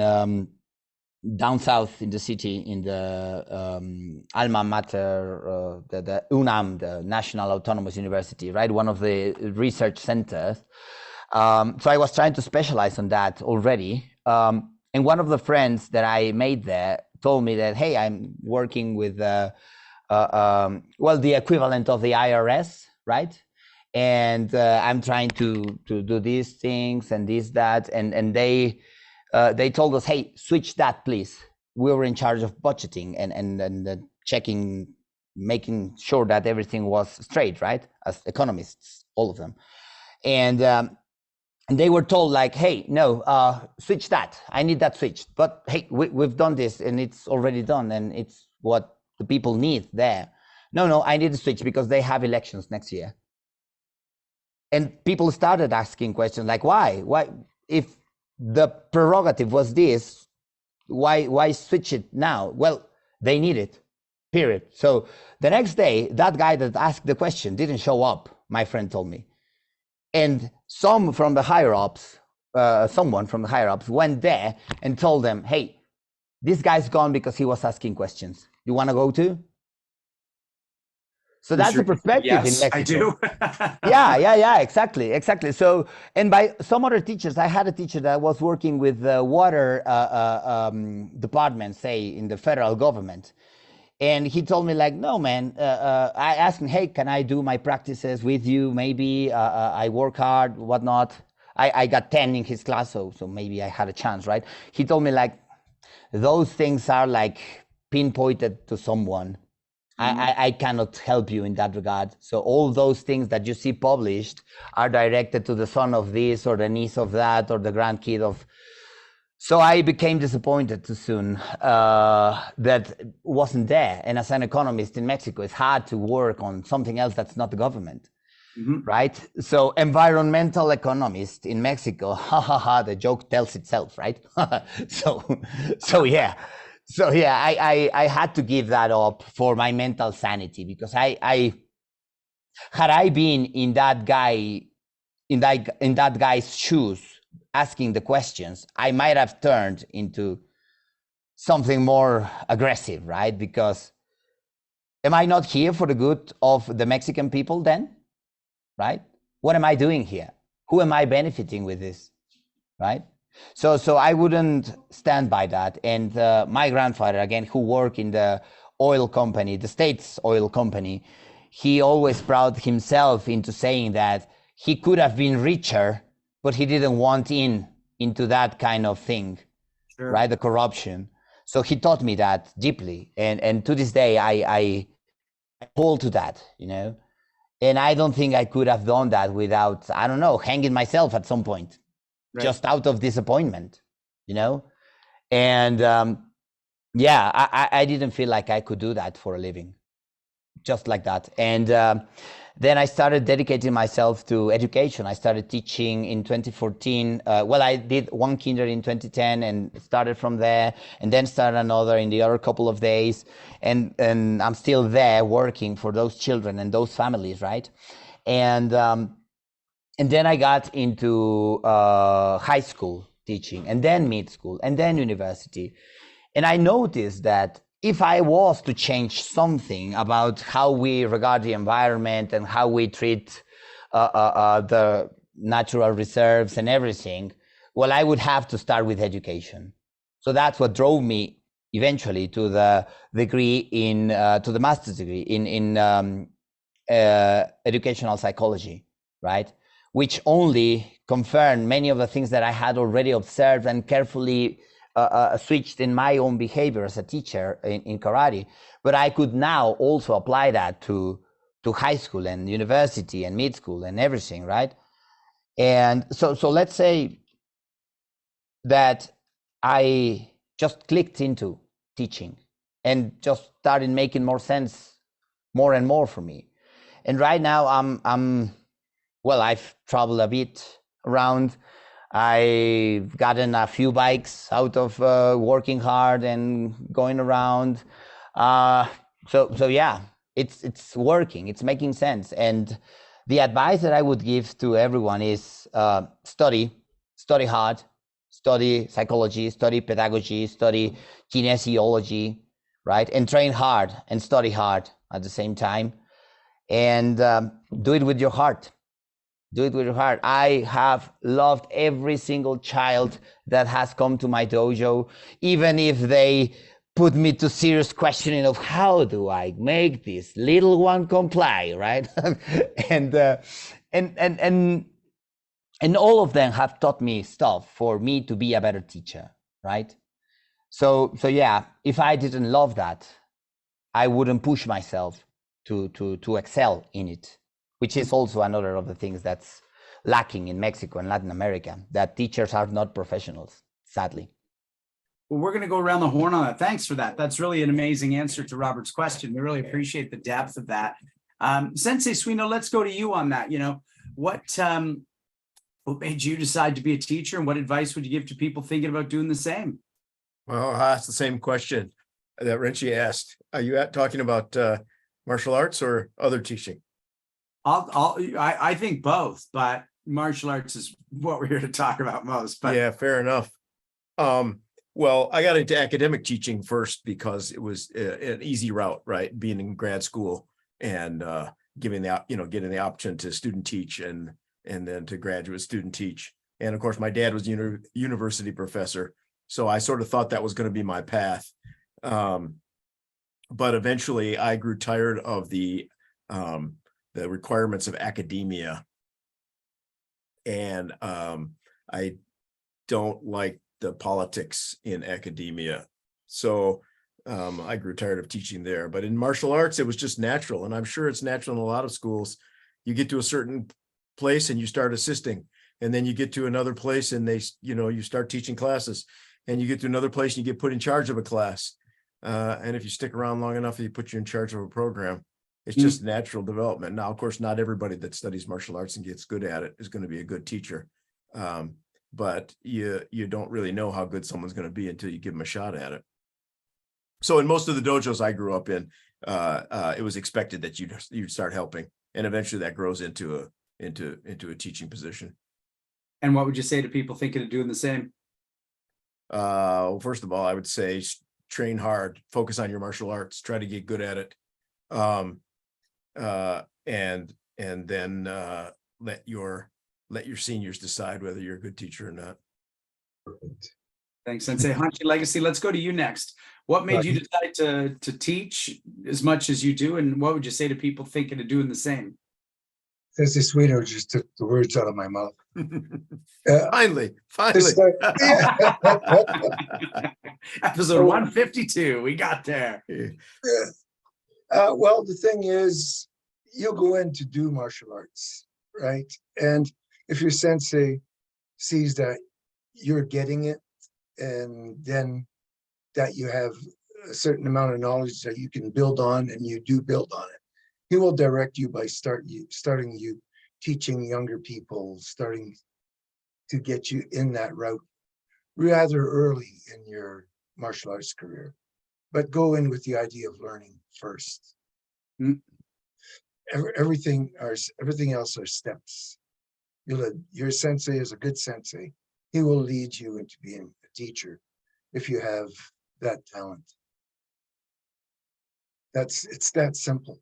down south in the city, in the alma mater, the UNAM, the National Autonomous University, right? One of the research centers. So I was trying to specialize on that already. And one of the friends that I made there told me that, hey, I'm working with, well, the equivalent of the IRS, right? And I'm trying to do these things and this, that, and they told us, hey, switch that, please. We were in charge of budgeting and checking, making sure that everything was straight, right? As economists, all of them. And they were told, like, hey, no, switch that. I need that switched. But hey, we've done this and it's already done and it's what the people need there. No, I need to switch because they have elections next year. And people started asking questions like, why? Why, if the prerogative was this, why switch it now? Well, they need it, period. So the next day, that guy that asked the question didn't show up, my friend told me. And someone from the higher ups went there and told them, hey, this guy's gone because he was asking questions. You want to go too? So that's the perspective yes, in Mexico. I do. Yeah, exactly. So, and by some other teachers, I had a teacher that was working with the water department, say in the federal government. And he told me, like, no, man, I asked him, hey, can I do my practices with you? Maybe I work hard, whatnot. I got 10 in his class, so maybe I had a chance, right? He told me, like, those things are like pinpointed to someone. I cannot help you in that regard. So all those things that you see published are directed to the son of this or the niece of that or the grandkid of. So I became disappointed too soon that wasn't there. And as an economist in Mexico, it's hard to work on something else that's not the government, right? So environmental economist in Mexico, the joke tells itself, right? So yeah. I had to give that up for my mental sanity, because I had I been in that guy's shoes asking the questions, I might have turned into something more aggressive, right? Because am I not here for the good of the Mexican people then, right? What am I doing here? Who am I benefiting with this, right? So I wouldn't stand by that. And my grandfather, again, who worked in the oil company, the state's oil company, he always proud himself into saying that he could have been richer, but he didn't want into that kind of thing, sure, right? The corruption. So he taught me that deeply. And to this day, I hold to that, you know? And I don't think I could have done that without, I don't know, hanging myself at some point. Right. Just out of disappointment, you know? And I didn't feel like I could do that for a living, just like that. And then I started dedicating myself to education. I started teaching in 2014. Well, I did one kinder in 2010 and started from there, and then started another in the other couple of days. And I'm still there working for those children and those families, right? And then I got into high school teaching, and then mid school, and then university. And I noticed that if I was to change something about how we regard the environment and how we treat the natural reserves and everything, well, I would have to start with education. So that's what drove me eventually to the degree to the master's degree in educational psychology, right? Which only confirmed many of the things that I had already observed and carefully switched in my own behavior as a teacher in karate. But I could now also apply that to high school and university and mid school and everything, right? And so let's say that I just clicked into teaching and just started making more sense more and more for me. And right now well, I've traveled a bit around. I've gotten a few bikes out of working hard and going around. So yeah, it's working, it's making sense. And the advice that I would give to everyone is study hard, study psychology, study pedagogy, study kinesiology, right? And train hard and study hard at the same time. And do it with your heart. Do it with your heart. I have loved every single child that has come to my dojo, even if they put me to serious questioning of how do I make this little one comply, right? and all of them have taught me stuff for me to be a better teacher, right? So yeah, if I didn't love that, I wouldn't push myself to excel in it, which is also another of the things that's lacking in Mexico and Latin America, that teachers are not professionals, sadly. Well, we're going to go around the horn on that. Thanks for that. That's really an amazing answer to Robert's question. We really appreciate the depth of that. Sensei Suino, let's go to you on that. You know, what made you decide to be a teacher, and what advice would you give to people thinking about doing the same? Well, that's the same question that Renshi asked. Are you talking about martial arts or other teaching? I think both, but martial arts is what we're here to talk about most. But yeah, fair enough. Well, I got into academic teaching first because it was an easy route, right? Being in grad school and getting the option to student teach and then to graduate student teach. And of course, my dad was university professor, so I sort of thought that was going to be my path. But eventually, I grew tired of the requirements of academia, and I don't like the politics in academia. So I grew tired of teaching there. But in martial arts, it was just natural. And I'm sure it's natural in a lot of schools. You get to a certain place and you start assisting. And then you get to another place and you start teaching classes. And you get to another place and you get put in charge of a class. And if you stick around long enough, you put you in charge of a program. It's just natural development. Now, of course, not everybody that studies martial arts and gets good at it is going to be a good teacher. But you don't really know how good someone's going to be until you give them a shot at it. So in most of the dojos I grew up in, it was expected that you'd start helping, and eventually that grows into a teaching position. And what would you say to people thinking of doing the same? Well, first of all, I would say train hard, focus on your martial arts, try to get good at it, and then let your seniors decide whether you're a good teacher or not. Perfect. Thanks, Sensei. Hanshi Legacy, let's go to you next. What made you decide to teach as much as you do, and what would you say to people thinking of doing the same? Sensei Suino just took the words out of my mouth. Finally. Episode 152, we got there. Well, the thing is, you go in to do martial arts, right? And if your sensei sees that you're getting it, and then that you have a certain amount of knowledge that you can build on, and you do build on it, he will direct you by starting you teaching younger people, starting to get you in that route rather early in your martial arts career. But go in with the idea of learning first. Everything else are steps. Your sensei is a good sensei. He will lead you into being a teacher if you have that talent. It's that simple.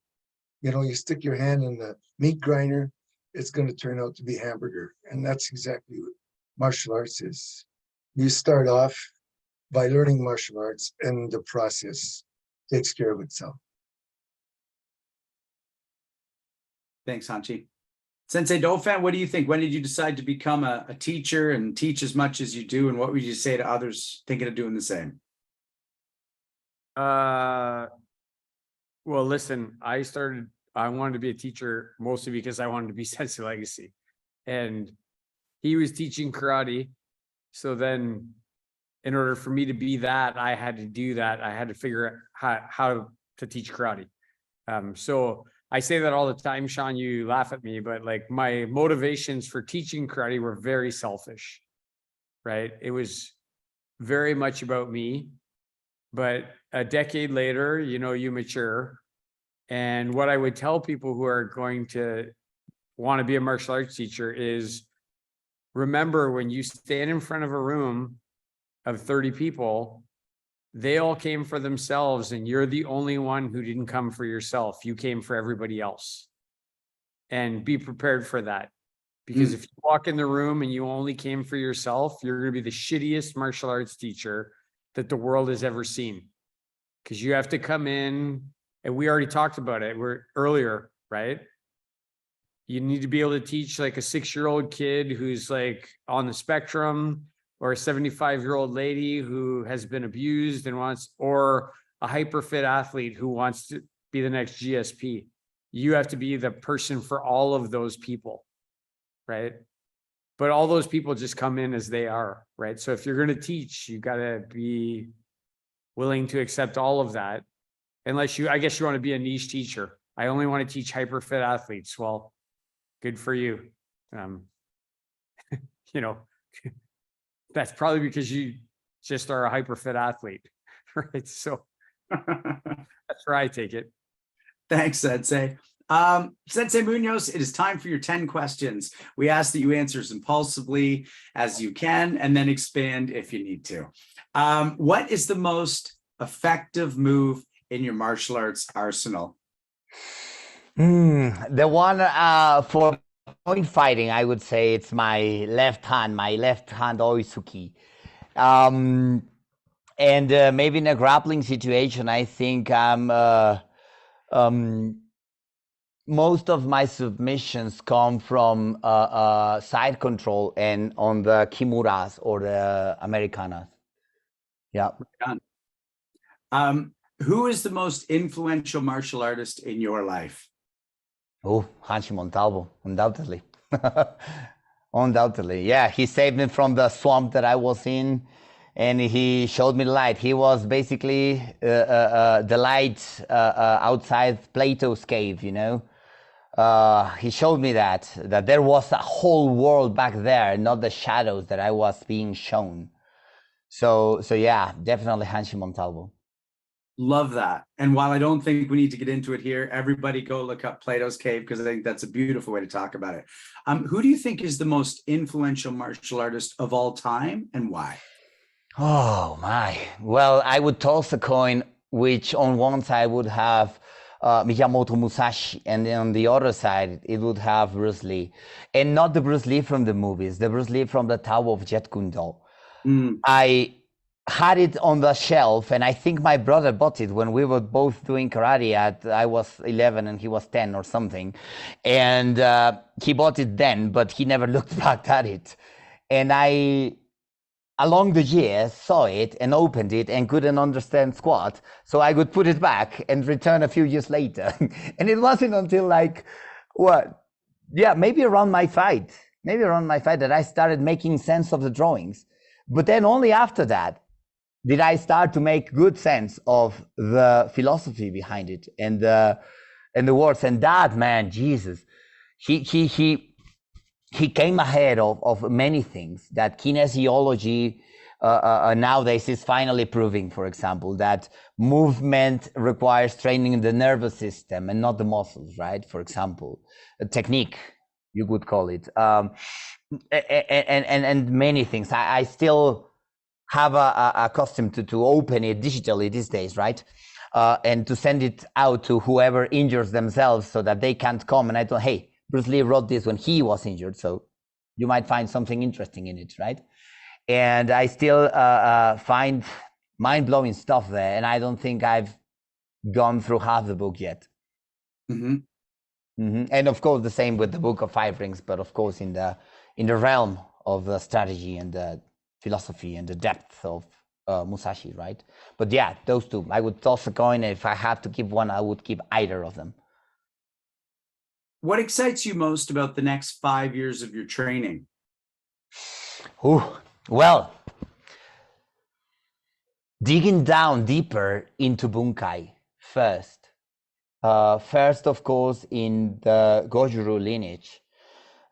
You stick your hand in the meat grinder, it's going to turn out to be hamburger. And that's exactly what martial arts is. You start off by learning martial arts, and the process takes care of itself. Thanks, Hanshi. Sensei Dauphin, what do you think? When did you decide to become a teacher and teach as much as you do? And what would you say to others thinking of doing the same? Well, listen, I wanted to be a teacher mostly because I wanted to be Sensei Legacy. And he was teaching karate. So then in order for me to be that, I had to do that. I had to figure out how to teach karate. So I say that all the time, Sean, you laugh at me, but like my motivations for teaching karate were very selfish, right? It was very much about me, but a decade later, you know, you mature. And what I would tell people who are going to want to be a martial arts teacher is remember when you stand in front of a room of 30 people, they all came for themselves and you're the only one who didn't come for yourself. You came for everybody else. And be prepared for that. Because if you walk in the room and you only came for yourself, you're going to be the shittiest martial arts teacher that the world has ever seen. Because you have to come in, and we already talked about it earlier, right? You need to be able to teach like a 6-year-old kid who's like on the spectrum, or a 75-year-old lady who has been abused and or a hyper fit athlete who wants to be the next GSP. You have to be the person for all of those people, right? But all those people just come in as they are, right? So if you're going to teach, you got to be willing to accept all of that. Unless I guess you want to be a niche teacher. I only want to teach hyper fit athletes. Well, good for you. You know, that's probably because you just are a hyper fit athlete, right? So that's where I take it. Thanks, Sensei. Sensei Muñoz, it is time for your 10 questions. We ask that you answer as impulsively as you can and then expand if you need to. What is the most effective move in your martial arts arsenal? The one for point fighting, I would say it's my left hand oisuki. And maybe in a grappling situation, I think most of my submissions come from side control and on the kimuras or the americanas. Yeah. Who is the most influential martial artist in your life? Oh, Renshi Montalvo, undoubtedly. Undoubtedly. Yeah, he saved me from the swamp that I was in, and he showed me the light. He was basically the light outside Plato's cave, you know. He showed me that there was a whole world back there, not the shadows that I was being shown. So yeah, definitely Renshi Montalvo. Love that. And while I don't think we need to get into it here, everybody go look up Plato's Cave because I think that's a beautiful way to talk about it. Who do you think is the most influential martial artist of all time and why? Oh my. Well, I would toss a coin, which on one side would have Miyamoto Musashi, and then on the other side, it would have Bruce Lee. And not the Bruce Lee from the movies, the Bruce Lee from the Tao of Jeet Kune Do. I had it on the shelf, and I think my brother bought it when we were both doing karate I was 11 and he was 10 or something. And he bought it then, but he never looked back at it. And I, along the years, saw it and opened it and couldn't understand squat. So I would put it back and return a few years later. And it wasn't until maybe around my fight that I started making sense of the drawings. But then only after that did I start to make good sense of the philosophy behind it and the words. And that man, Jesus, he came ahead of many things that kinesiology nowadays is finally proving. For example, that movement requires training the nervous system and not the muscles, right? For example, a technique, you could call it, and many things. I still have a custom to open it digitally these days, right? And to send it out to whoever injures themselves so that they can't come. And I thought, hey, Bruce Lee wrote this when he was injured, so you might find something interesting in it, right? And I still find mind-blowing stuff there, and I don't think I've gone through half the book yet. Mhm. And of course, the same with the Book of Five Rings, but of course, in the realm of the strategy and the philosophy and the depth of Musashi, right? But yeah, those two. I would toss a coin. If I had to keep one, I would keep either of them. What excites you most about the next 5 years of your training? Ooh, well, digging down deeper into Bunkai first. First, of course, in the Goju Ryu lineage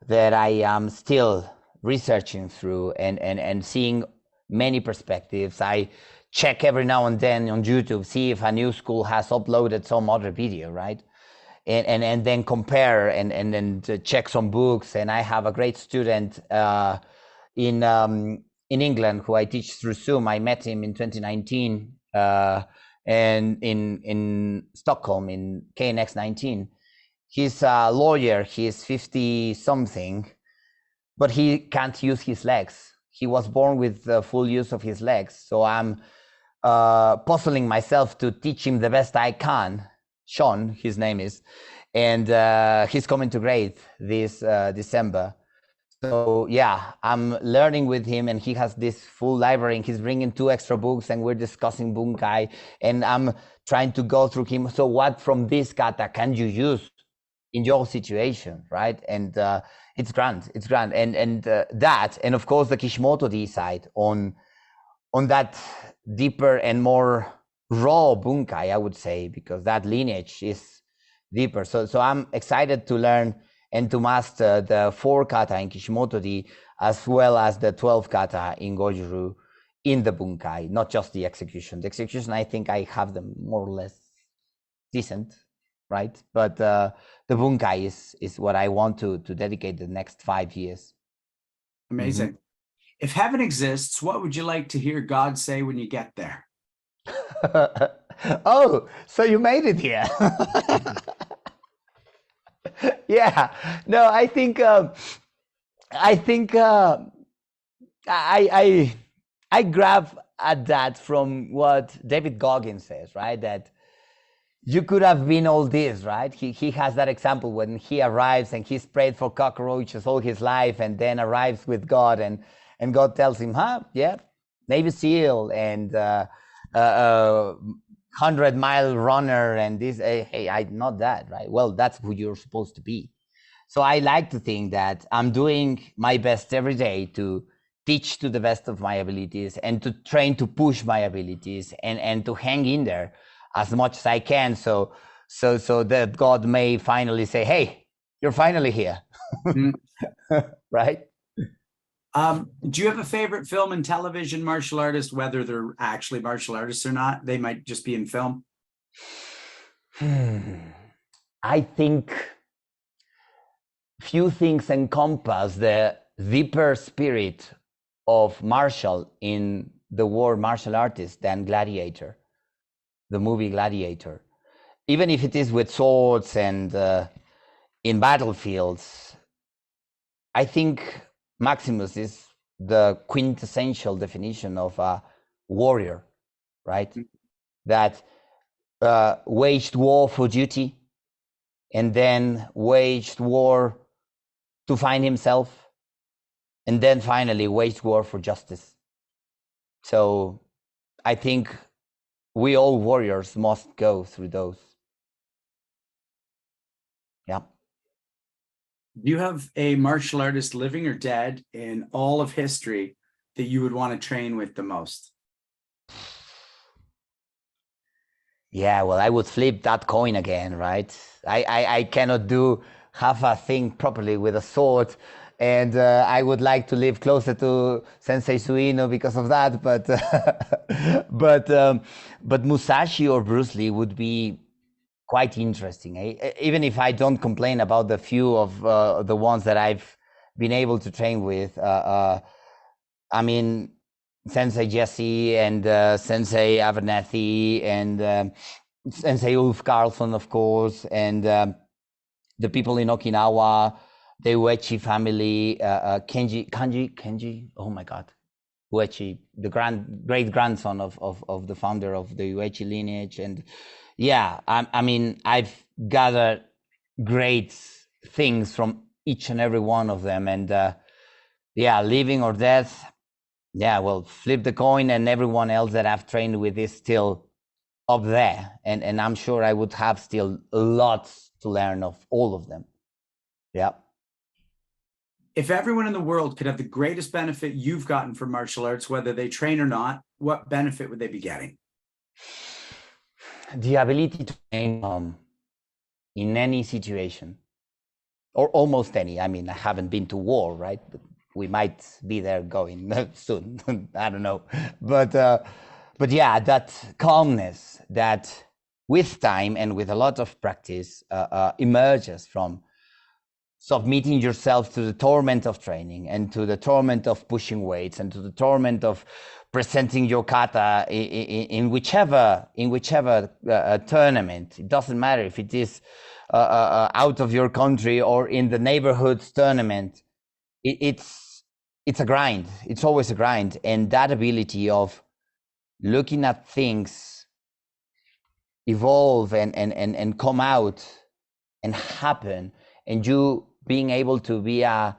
that I am still researching through and seeing many perspectives. I check every now and then on YouTube, see if a new school has uploaded some other video, right? And then compare and then check some books. And I have a great student in England who I teach through Zoom. I met him in 2019 and in Stockholm in KNX 19. He's a lawyer, he's 50 something, but he can't use his legs. He was born with the full use of his legs. So I'm puzzling myself to teach him the best I can. Sean, his name is, and he's coming to grade this December. So yeah, I'm learning with him, and he has this full library, and he's bringing 2 extra books, and we're discussing Bunkai, and I'm trying to go through him. So what from this kata can you use in your situation, right? And it's grand, and that, and of course the Kishimoto D side on that deeper and more raw Bunkai, I would say, because that lineage is deeper. So I'm excited to learn and to master the 4 kata in Kishimoto D, as well as the 12 kata in Goju Ryu in the Bunkai, not just the execution. The execution, I think I have them more or less decent, right? But the Bunkai is what I want to dedicate the next 5 years. Amazing. If heaven exists, what would you like to hear God say when you get there? Oh, so you made it here. Yeah, no, I think I grab at that from what David Goggins says, right? That you could have been all this, right? He has that example when he arrives and he's prayed for cockroaches all his life, and then arrives with God, and God tells him, yeah, Navy SEAL and 100-mile runner, and this, hey, I'm not that, right? Well, that's who you're supposed to be. So I like to think that I'm doing my best every day to teach to the best of my abilities, and to train to push my abilities, and to hang in there as much as I can, so that God may finally say, hey, you're finally here. Right? Do you have a favorite film and television martial artist, whether they're actually martial artists or not? They might just be in film. I think few things encompass the deeper spirit of martial in the word martial artist than Gladiator, the movie Gladiator. Even if it is with swords and in battlefields, I think Maximus is the quintessential definition of a warrior, right? That waged war for duty, and then waged war to find himself, and then finally waged war for justice. So I think we all warriors must go through those. Yeah. Do you have a martial artist, living or dead, in all of history that you would want to train with the most? Yeah, well, I would flip that coin again, right? I cannot do half a thing properly with a sword, and I would like to live closer to Sensei Suino because of that, but Musashi or Bruce Lee would be quite interesting, eh? Even if I don't complain about the few of the ones that I've been able to train with. I mean, Sensei Jesse and Sensei Abernethy and Sensei Ulf Carlson, of course, and the people in Okinawa, the Uechi family, Kenji, oh my God, Uechi, the great grandson of the founder of the Uechi lineage. And yeah, I mean, I've gathered great things from each and every one of them. And yeah, living or death, yeah, well, flip the coin, and everyone else that I've trained with is still up there. And I'm sure I would have still lots to learn of all of them. Yeah. If everyone in the world could have the greatest benefit you've gotten from martial arts, whether they train or not, what benefit would they be getting? The ability to train in any situation, or almost any. I mean, I haven't been to war, right? But we might be there going soon. I don't know. But yeah, that calmness that with time and with a lot of practice emerges from submitting yourself to the torment of training, and to the torment of pushing weights, and to the torment of presenting your kata in whichever tournament. It doesn't matter if it is out of your country or in the neighborhood tournament. It's a grind. It's always a grind. And that ability of looking at things evolve and come out and happen, and you being able to be an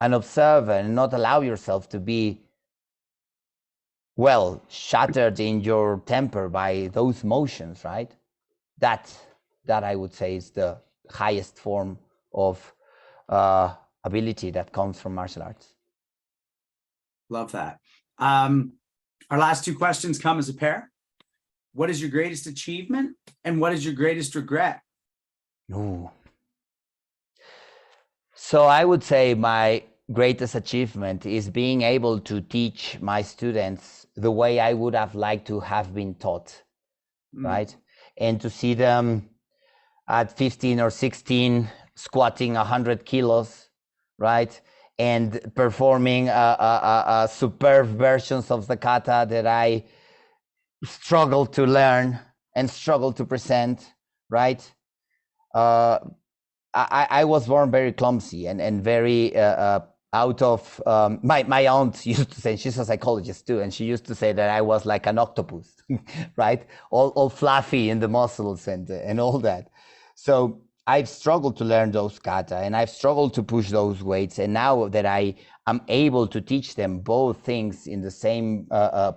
observer and not allow yourself to be, well, shattered in your temper by those motions, right? That I would say is the highest form of ability that comes from martial arts. Love that. Our last two questions come as a pair. What is your greatest achievement, and what is your greatest regret? Ooh. So I would say my greatest achievement is being able to teach my students the way I would have liked to have been taught, right? And to see them at 15 or 16 squatting 100 kilos, right? And performing superb versions of the kata that I struggled to learn and struggled to present, right? I was born very clumsy and very out of my aunt used to say, she's a psychologist too, and she used to say that I was like an octopus, right? All fluffy in the muscles and all that. So I've struggled to learn those kata, and I've struggled to push those weights. And now that I am able to teach them both things in the same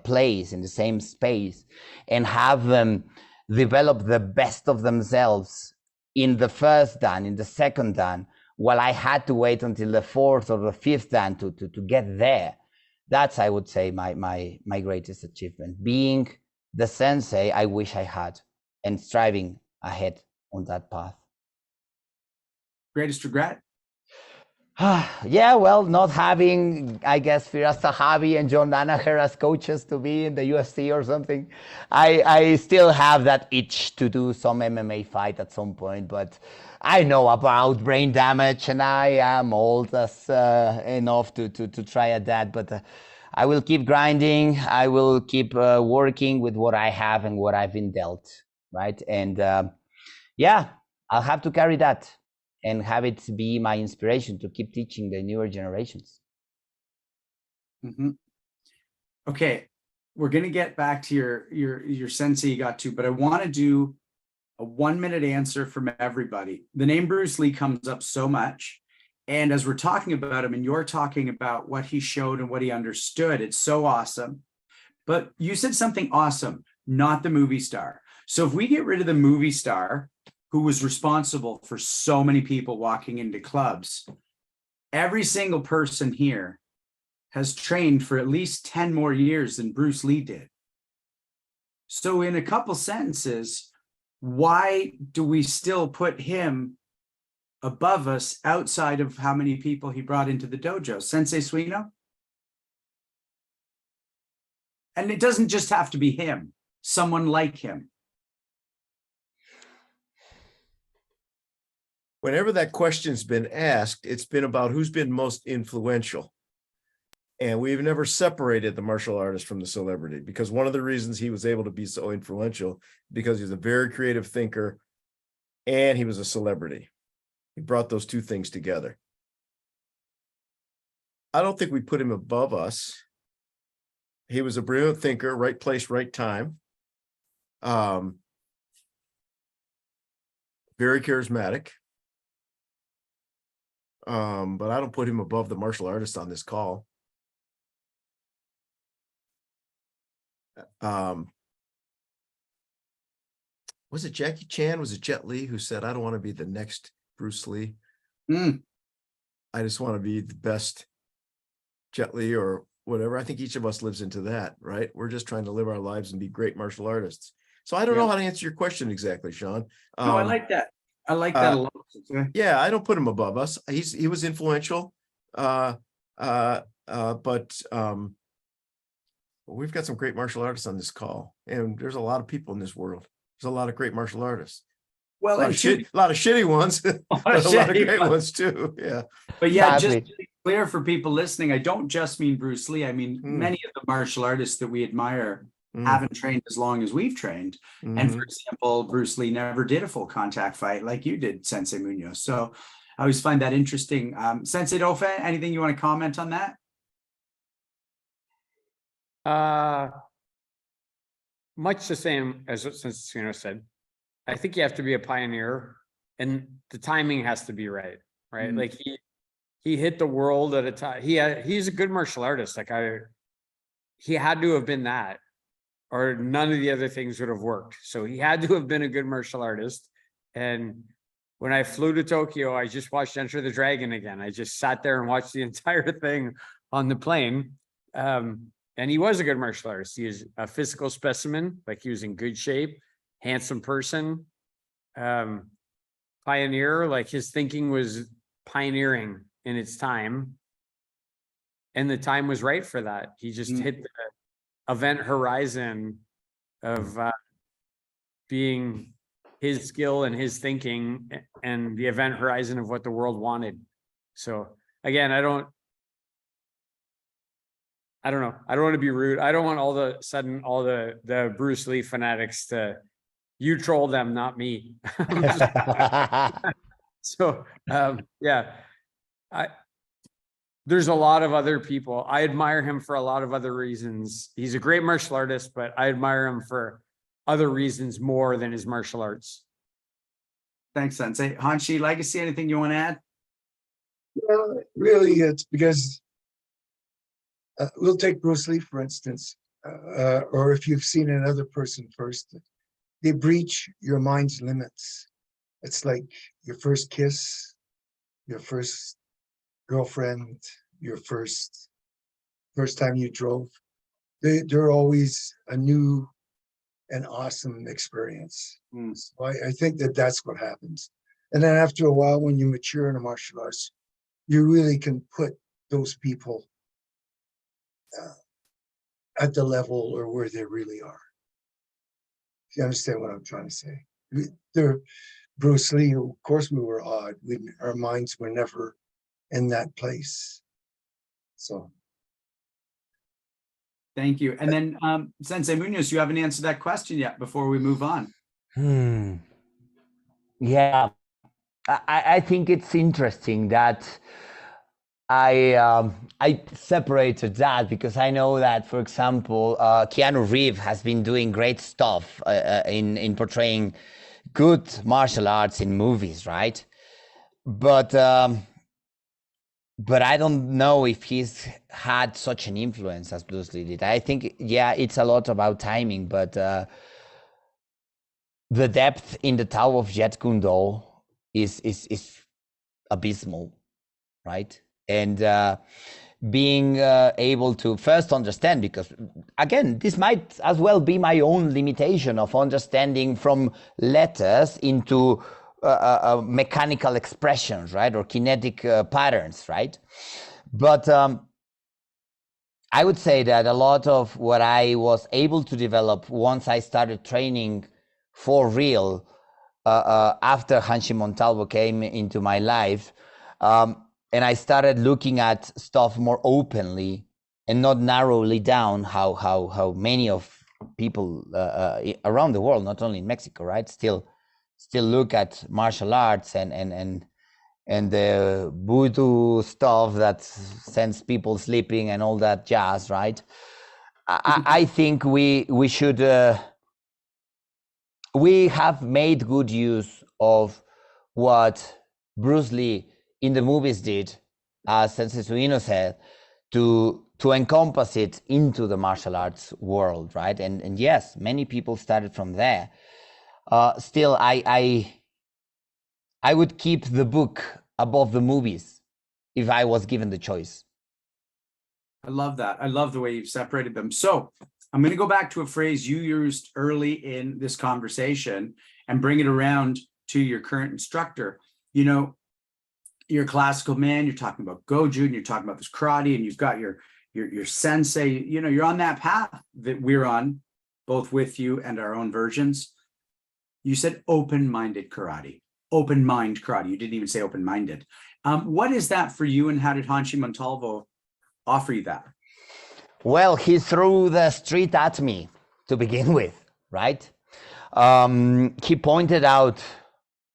place, in the same space, and have them develop the best of themselves in the first dan, in the second dan, while I had to wait until the fourth or the fifth dan to get there. That's, I would say, my greatest achievement. Being the sensei I wish I had, and striving ahead on that path. Greatest regret? Yeah, well, not having, I guess, Firas Zahabi and John Danaher as coaches to be in the UFC or something. I still have that itch to do some MMA fight at some point, but I know about brain damage, and I am old as enough to try at that. But I will keep grinding. I will keep working with what I have and what I've been dealt, right? And yeah, I'll have to carry that and have it be my inspiration to keep teaching the newer generations. Mm-hmm. Okay, we're gonna get back to your sensei you got to, but I want to do a 1-minute answer from everybody. The name Bruce Lee comes up so much, and as we're talking about him, and you're talking about what he showed and what he understood, it's so awesome. But you said something awesome, not the movie star. So if we get rid of the movie star, who was responsible for so many people walking into clubs, every single person here has trained for at least 10 more years than Bruce Lee did. So in a couple sentences, why do we still put him above us outside of how many people he brought into the dojo? Sensei Suino? And it doesn't just have to be him, someone like him. Whenever that question's been asked, it's been about who's been most influential. And we've never separated the martial artist from the celebrity, because one of the reasons he was able to be so influential, because he's a very creative thinker and he was a celebrity. He brought those two things together. I don't think we put him above us. He was a brilliant thinker, right place, right time. Very charismatic. But I don't put him above the martial artist on this call. Was it Jackie Chan? Was it Jet Li who said, I don't want to be the next Bruce Lee? I just want to be the best Jet Li or whatever. I think each of us lives into that, right? We're just trying to live our lives and be great martial artists. So I don't know how to answer your question exactly, Sean. No, I like that. I like that a lot. Yeah, I don't put him above us. He was influential. But we've got some great martial artists on this call, and there's a lot of people in this world. There's a lot of great martial artists. Well, a lot of shitty ones, but a lot of great ones too. Yeah. But yeah, just to be clear for people listening, I don't just mean Bruce Lee. I mean, many of the martial artists that we admire haven't trained as long as we've trained. And for example, Bruce Lee never did a full contact fight like you did, Sensei Muñoz. So I always find that interesting. Sensei Dofa, anything you want to comment on that? Much the same as what Sensei said. I think you have to be a pioneer, and the timing has to be right? Like he hit the world at a time. He's a good martial artist. Like he had to have been that, or none of the other things would have worked. So he had to have been a good martial artist. And when I flew to Tokyo, I just watched Enter the Dragon again. I just sat there and watched the entire thing on the plane. And he was a good martial artist. He is a physical specimen, like he was in good shape, handsome person, pioneer, like his thinking was pioneering in its time. And the time was right for that. He just hit the event horizon of being his skill and his thinking and the event horizon of what the world wanted. So again, I don't know. I don't want to be rude. I don't want all the Bruce Lee fanatics to, you troll them, not me. So yeah, there's a lot of other people. I admire him for a lot of other reasons. He's a great martial artist, but I admire him for other reasons more than his martial arts. Thanks, Sensei. Hanshi, Legacy, anything you want to add? Well, really, it's because we'll take Bruce Lee, for instance, or if you've seen another person first, they breach your mind's limits. It's like your first kiss, your first girlfriend, your first time you drove. They're always a new and awesome experience. So I think that's what happens. And then after a while, when you mature in a martial arts, you really can put those people at the level or where they really are. If you understand what I'm trying to say. They're Bruce Lee, of course we were awed. Our minds were never in that place. So. Thank you. And then Sensei Muñoz, you haven't answered that question yet before we move on. Yeah, I think it's interesting that I separated that because I know that, for example, Keanu Reeves has been doing great stuff in portraying good martial arts in movies, right? But I don't know if he's had such an influence as Bruce Lee did. I think, yeah, it's a lot about timing, but the depth in the Tao of Jeet Kune Do is abysmal, right? And being able to first understand, because again, this might as well be my own limitation of understanding from letters into mechanical expressions, right? Or kinetic patterns, right? But I would say that a lot of what I was able to develop once I started training for real after Renshi Montalvo came into my life, and I started looking at stuff more openly and not narrowly down how many of people around the world, not only in Mexico, right, still look at martial arts and and the voodoo stuff that sends people sleeping and all that jazz, right? I think we should we have made good use of what Bruce Lee in the movies did, as Sensei Suino said, to encompass it into the martial arts world, right? And yes, many people started from there. Still, I would keep the book above the movies if I was given the choice. I love that. I love the way you've separated them. So I'm going to go back to a phrase you used early in this conversation and bring it around to your current instructor. You know, you're a classical man, you're talking about Goju, and you're talking about this karate, and you've got your sensei, you know, you're on that path that we're on, both with you and our own versions. You said open-minded karate, open mind karate. You didn't even say open-minded. What is that for you, and how did Renshi Montalvo offer you that? Well, he threw the street at me to begin with, right? He pointed out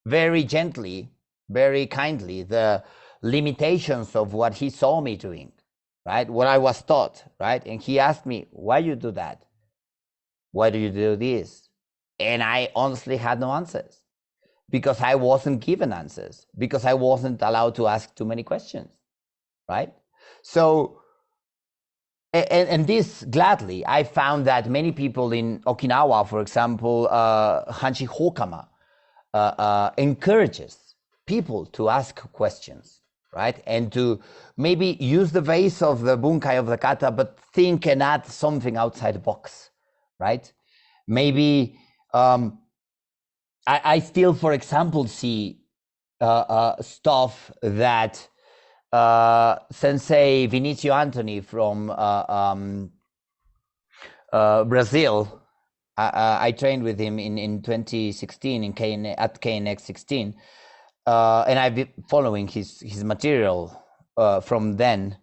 very gently, very kindly, the limitations of what he saw me doing, right? What I was taught, right? And he asked me, why you do that? Why do you do this? And I honestly had no answers, because I wasn't given answers, because I wasn't allowed to ask too many questions, right? So, and this gladly, I found that many people in Okinawa, for example, Hanshi Hokama, encourages people to ask questions, right? And to maybe use the base of the bunkai of the kata, but think and add something outside the box, right? Maybe I still, for example, see stuff that Sensei Vinicio Anthony from Brazil, I trained with him in 2016 at KNX 16, and I've been following his material from then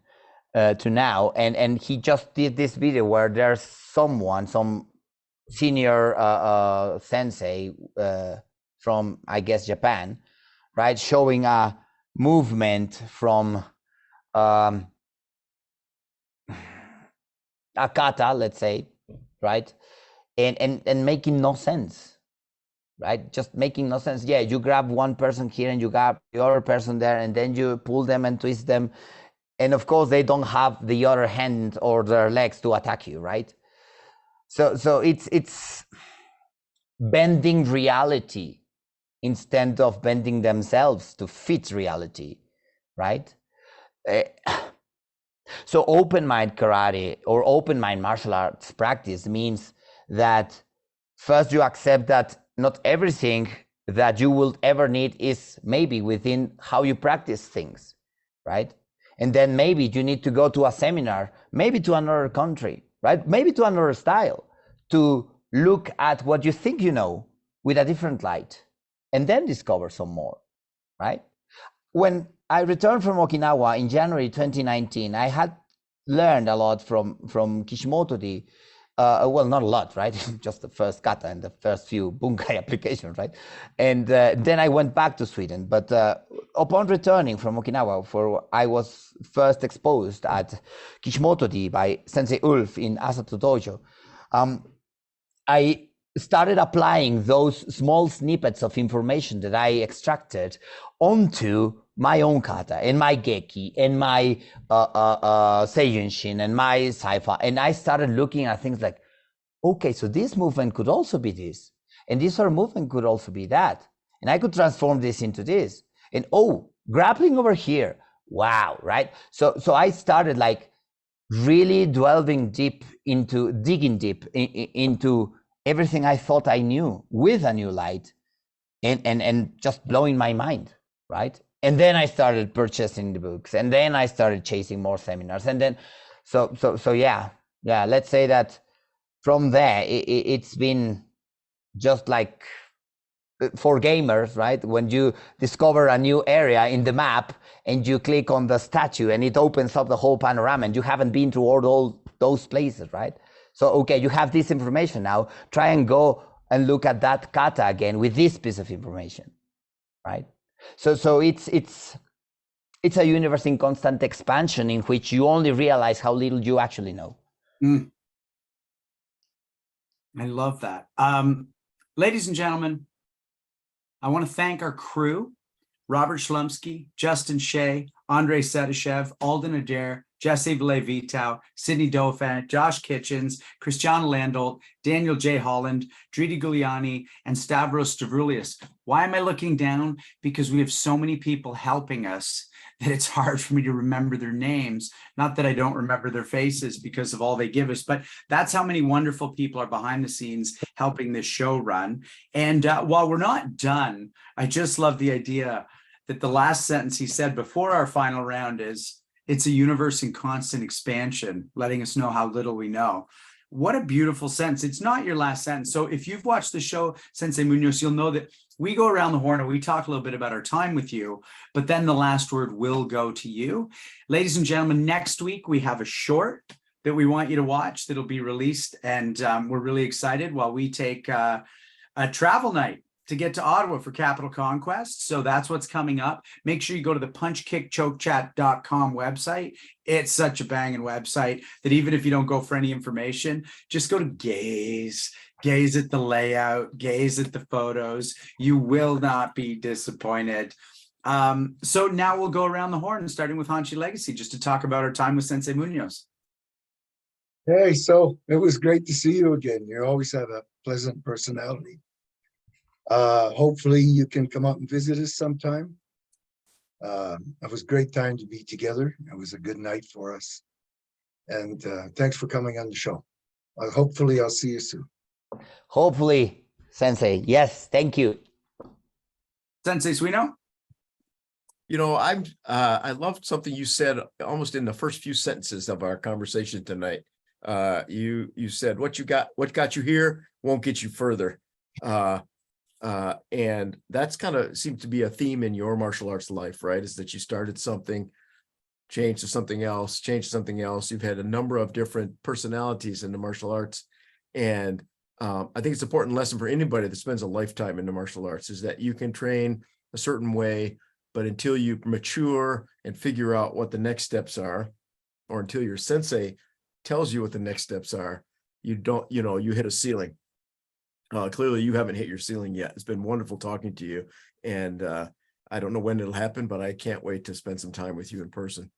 to now, and he just did this video where there's some senior sensei from, I guess, Japan, right, showing a movement from a kata, let's say, right, and making no sense, right? Just making no sense. Yeah, you grab one person here and you grab the other person there, and then you pull them and twist them, and of course they don't have the other hand or their legs to attack you, right? So it's bending reality instead of bending themselves to fit reality, right? So open mind karate or open mind martial arts practice means that first you accept that not everything that you will ever need is maybe within how you practice things, right? And then maybe you need to go to a seminar, maybe to another country, right? Maybe to another style, to look at what you think you know with a different light, and then discover some more, right? When I returned from Okinawa in January 2019, I had learned a lot from Kishimoto-di. Well, not a lot, right? Just the first kata and the first few bunkai applications, right? And then I went back to Sweden. But upon returning from Okinawa, I was first exposed at Kishimoto-di by Sensei Ulf in Asato Dojo. I started applying those small snippets of information that I extracted onto my own kata and my geki and my seiyunshin and my saifa, and I started looking at things like, okay, so this movement could also be this, and this other movement could also be that, and I could transform this into this, and oh, grappling over here, wow, right? So I started like really digging deep into everything I thought I knew with a new light, and just blowing my mind, right? And then I started purchasing the books, and then I started chasing more seminars, and then so yeah, let's say that from there it's been just like for gamers, right? When you discover a new area in the map and you click on the statue and it opens up the whole panorama, and you haven't been to all those places, right? So okay, you have this information now, try and go and look at that kata again with this piece of information, right? So it's a universe in constant expansion in which you only realize how little you actually know. Mm. I love that. Ladies and gentlemen, I want to thank our crew, Robert Shlumsky, Justin Shea, Andrei Sedashev, Alden Adair, Jesse Vitow, Sydney Dauphin, Josh Kitchens, Christiane Landolt, Daniel J. Holland, Dridi Giuliani, and Stavros Stavroulias. Why am I looking down? Because we have so many people helping us that it's hard for me to remember their names. Not that I don't remember their faces because of all they give us, but that's how many wonderful people are behind the scenes helping this show run. And while we're not done, I just love the idea that the last sentence he said before our final round is, it's a universe in constant expansion, letting us know how little we know. What a beautiful sentence. It's not your last sentence. So if you've watched the show, Sensei Muñoz, you'll know that we go around the horn and we talk a little bit about our time with you, but then the last word will go to you. Ladies and gentlemen, next week we have a short that we want you to watch that'll be released. And we're really excited while we take a travel night to get to Ottawa for Capital Conquest. So that's what's coming up. Make sure you go to the punchkickchokechat.com website. It's such a banging website that even if you don't go for any information, just go to gaze at the layout, gaze at the photos. You will not be disappointed. So now we'll go around the horn, starting with Hanshi Legacy, just to talk about our time with Sensei Muñoz. Hey, so it was great to see you again. You always have a pleasant personality. Hopefully you can come out and visit us sometime. It was a great time to be together. It was a good night for us. And thanks for coming on the show. Hopefully I'll see you soon. Hopefully, Sensei. Yes, thank you. Sensei Suino? You know, I loved something you said almost in the first few sentences of our conversation tonight. You said, what got you here won't get you further. And that's kind of seemed to be a theme in your martial arts life, right? Is that you started something, changed to something else, changed to something else. You've had a number of different personalities in the martial arts. And I think it's an important lesson for anybody that spends a lifetime in the martial arts is that you can train a certain way, but until you mature and figure out what the next steps are, or until your sensei tells you what the next steps are, you hit a ceiling. Clearly you haven't hit your ceiling yet. It's been wonderful talking to you. And I don't know when it'll happen, but I can't wait to spend some time with you in person.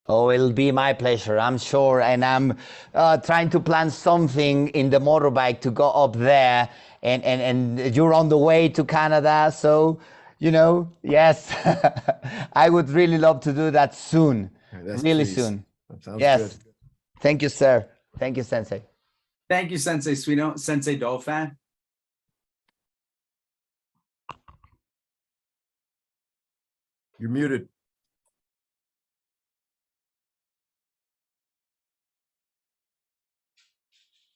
Oh, it'll be my pleasure, I'm sure. And I'm trying to plan something in the motorbike to go up there. And you're on the way to Canada. So, yes, I would really love to do that soon. Really soon. That sounds yes. good. Thank you, sir. Thank you, Sensei. Thank you, Sensei Suino. Sensei Dauphin? You're muted.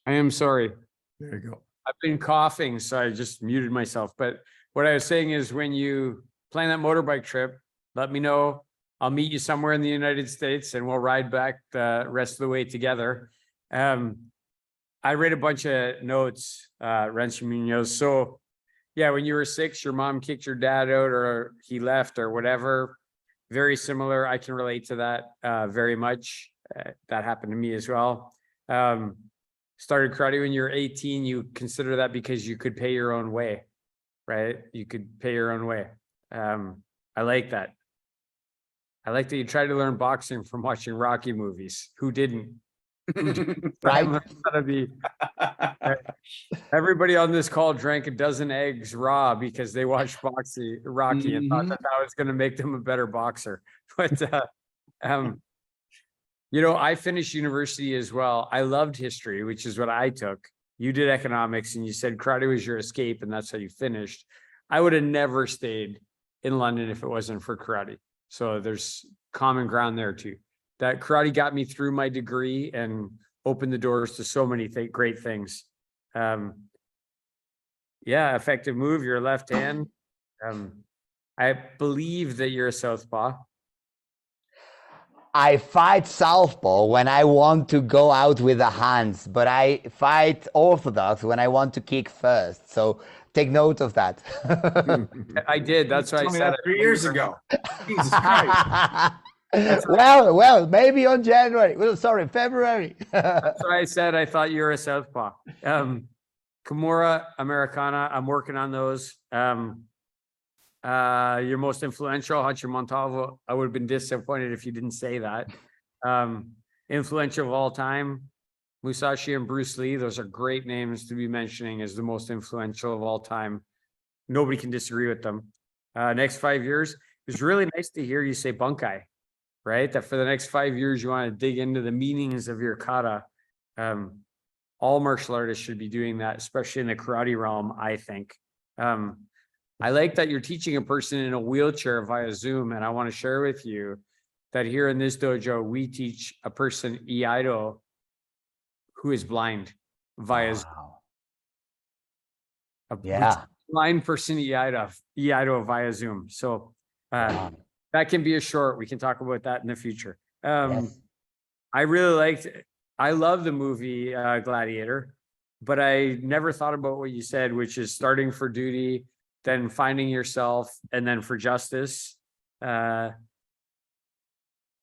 I am sorry. There you go. I've been coughing, so I just muted myself. But what I was saying is when you plan that motorbike trip, let me know. I'll meet you somewhere in the United States and we'll ride back the rest of the way together. I read a bunch of notes, Renshi Muñoz. So yeah, when you were 6, your mom kicked your dad out or he left or whatever. Very similar. I can relate to that very much. That happened to me as well. Started karate when you were 18. You consider that because you could pay your own way, right? You could pay your own way. I like that. I like that you tried to learn boxing from watching Rocky movies. Who didn't? Right. Everybody on this call drank a dozen eggs raw because they watched Rocky and thought that was going to make them a better boxer. But I finished university as well. I loved history, which is what I took. You did economics and you said karate was your escape and that's how you finished. I would have never stayed in London if it wasn't for karate. So there's common ground there too. That karate got me through my degree and opened the doors to so many great things. Effective move, your left hand. I believe that you're a southpaw. I fight southpaw when I want to go out with the hands, but I fight orthodox when I want to kick first. So Take note of that. I did. That's why I Told me said that it. 3 years ago. Jesus Christ. Well, maybe on January. Well, sorry, February. That's why I said I thought you were a southpaw. Kimura, Americana, I'm working on those. Your most influential, Hunter Montalvo. I would have been disappointed if you didn't say that. Influential of all time, Musashi and Bruce Lee. Those are great names to be mentioning as the most influential of all time. Nobody can disagree with them. Next 5 years, it was really nice to hear you say bunkai, right? That for the next 5 years, you want to dig into the meanings of your kata. All martial artists should be doing that, especially in the karate realm, I think. I like that you're teaching a person in a wheelchair via Zoom, and I want to share with you that here in this dojo, we teach a person Iaido who is blind via Zoom. Yeah. Blind person Iaido via Zoom. So that can be a short. We can talk about that in the future. Yes. I love the movie Gladiator, but I never thought about what you said, which is starting for duty, then finding yourself, and then for justice.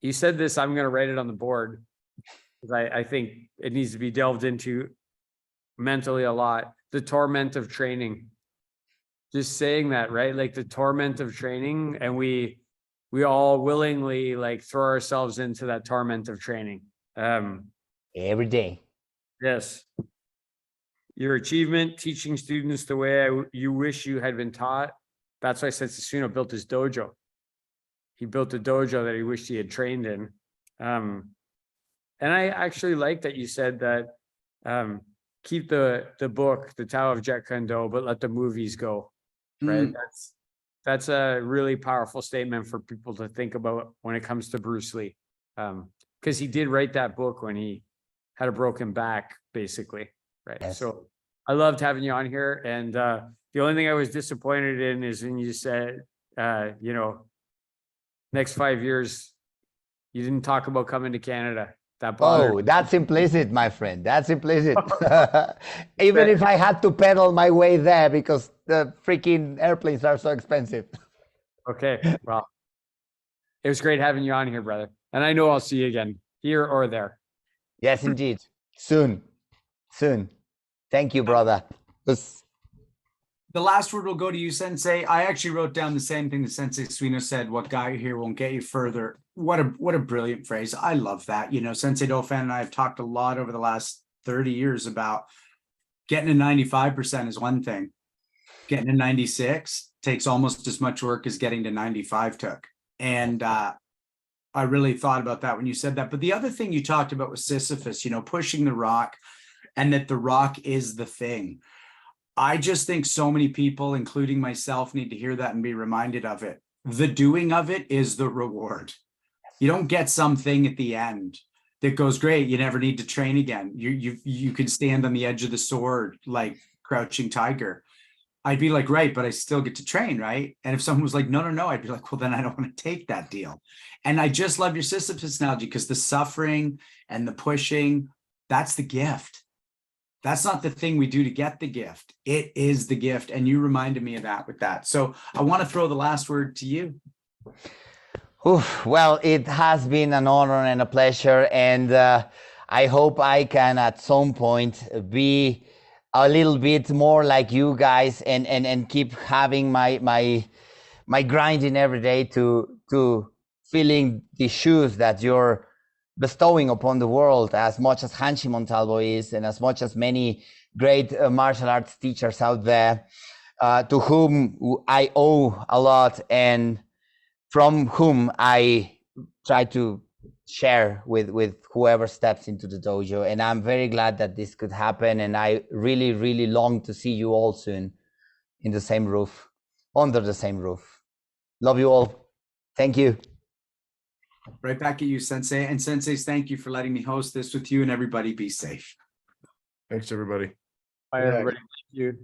You said this, I'm going to write it on the board, because I think it needs to be delved into mentally a lot. The torment of training. Just saying that, right? Like the torment of training, and we all willingly like throw ourselves into that torment of training. Every day. Yes. Your achievement, teaching students the way you wish you had been taught. That's why Sensei built his dojo. He built a dojo that he wished he had trained in. And I actually like that you said that keep the book, the Tao of Jeet Kune Do, but let the movies go. Right? That's a really powerful statement for people to think about when it comes to Bruce Lee. Because he did write that book when he had a broken back, basically. Right. Yes. So I loved having you on here. And the only thing I was disappointed in is when you said, next 5 years, you didn't talk about coming to Canada. That bothered me. That's implicit, my friend. That's implicit. Even if I had to pedal my way there because the freaking airplanes are so expensive. Okay. Well, it was great having you on here, brother. And I know I'll see you again, here or there. Yes, indeed. Soon. Thank you, brother. The last word will go to you, Sensei. I actually wrote down the same thing that Sensei Suino said, what got you here won't get you further. What a brilliant phrase. I love that. Sensei Do-Fan and I have talked a lot over the last 30 years about getting a 95% is one thing. Getting a 96 takes almost as much work as getting to 95 took. And I really thought about that when you said that. But the other thing you talked about was Sisyphus, pushing the rock, and that the rock is the thing. I just think so many people, including myself, need to hear that and be reminded of it. The doing of it is the reward. You don't get something at the end that goes great. You never need to train again. You can stand on the edge of the sword like Crouching Tiger. I'd be like, right, but I still get to train, right? And if someone was like, no, I'd be like, well, then I don't want to take that deal. And I just love your Sisyphus analogy, because the suffering and the pushing, that's the gift. That's not the thing we do to get the gift. It is the gift. And you reminded me of that with that. So I want to throw the last word to you. Well, it has been an honor and a pleasure. And I hope I can at some point be a little bit more like you guys and keep having my grinding every day to filling the shoes that you're bestowing upon the world, as much as Renshi Montalvo is, and as much as many great martial arts teachers out there, to whom I owe a lot, and from whom I try to share with whoever steps into the dojo. And I'm very glad that this could happen. And I really, really long to see you all soon in the same roof, under the same roof. Love you all. Thank you. Right back at you, Sensei. And Senseis, thank you for letting me host this with you, and everybody be safe. Thanks, everybody. Bye, everybody. Thank you.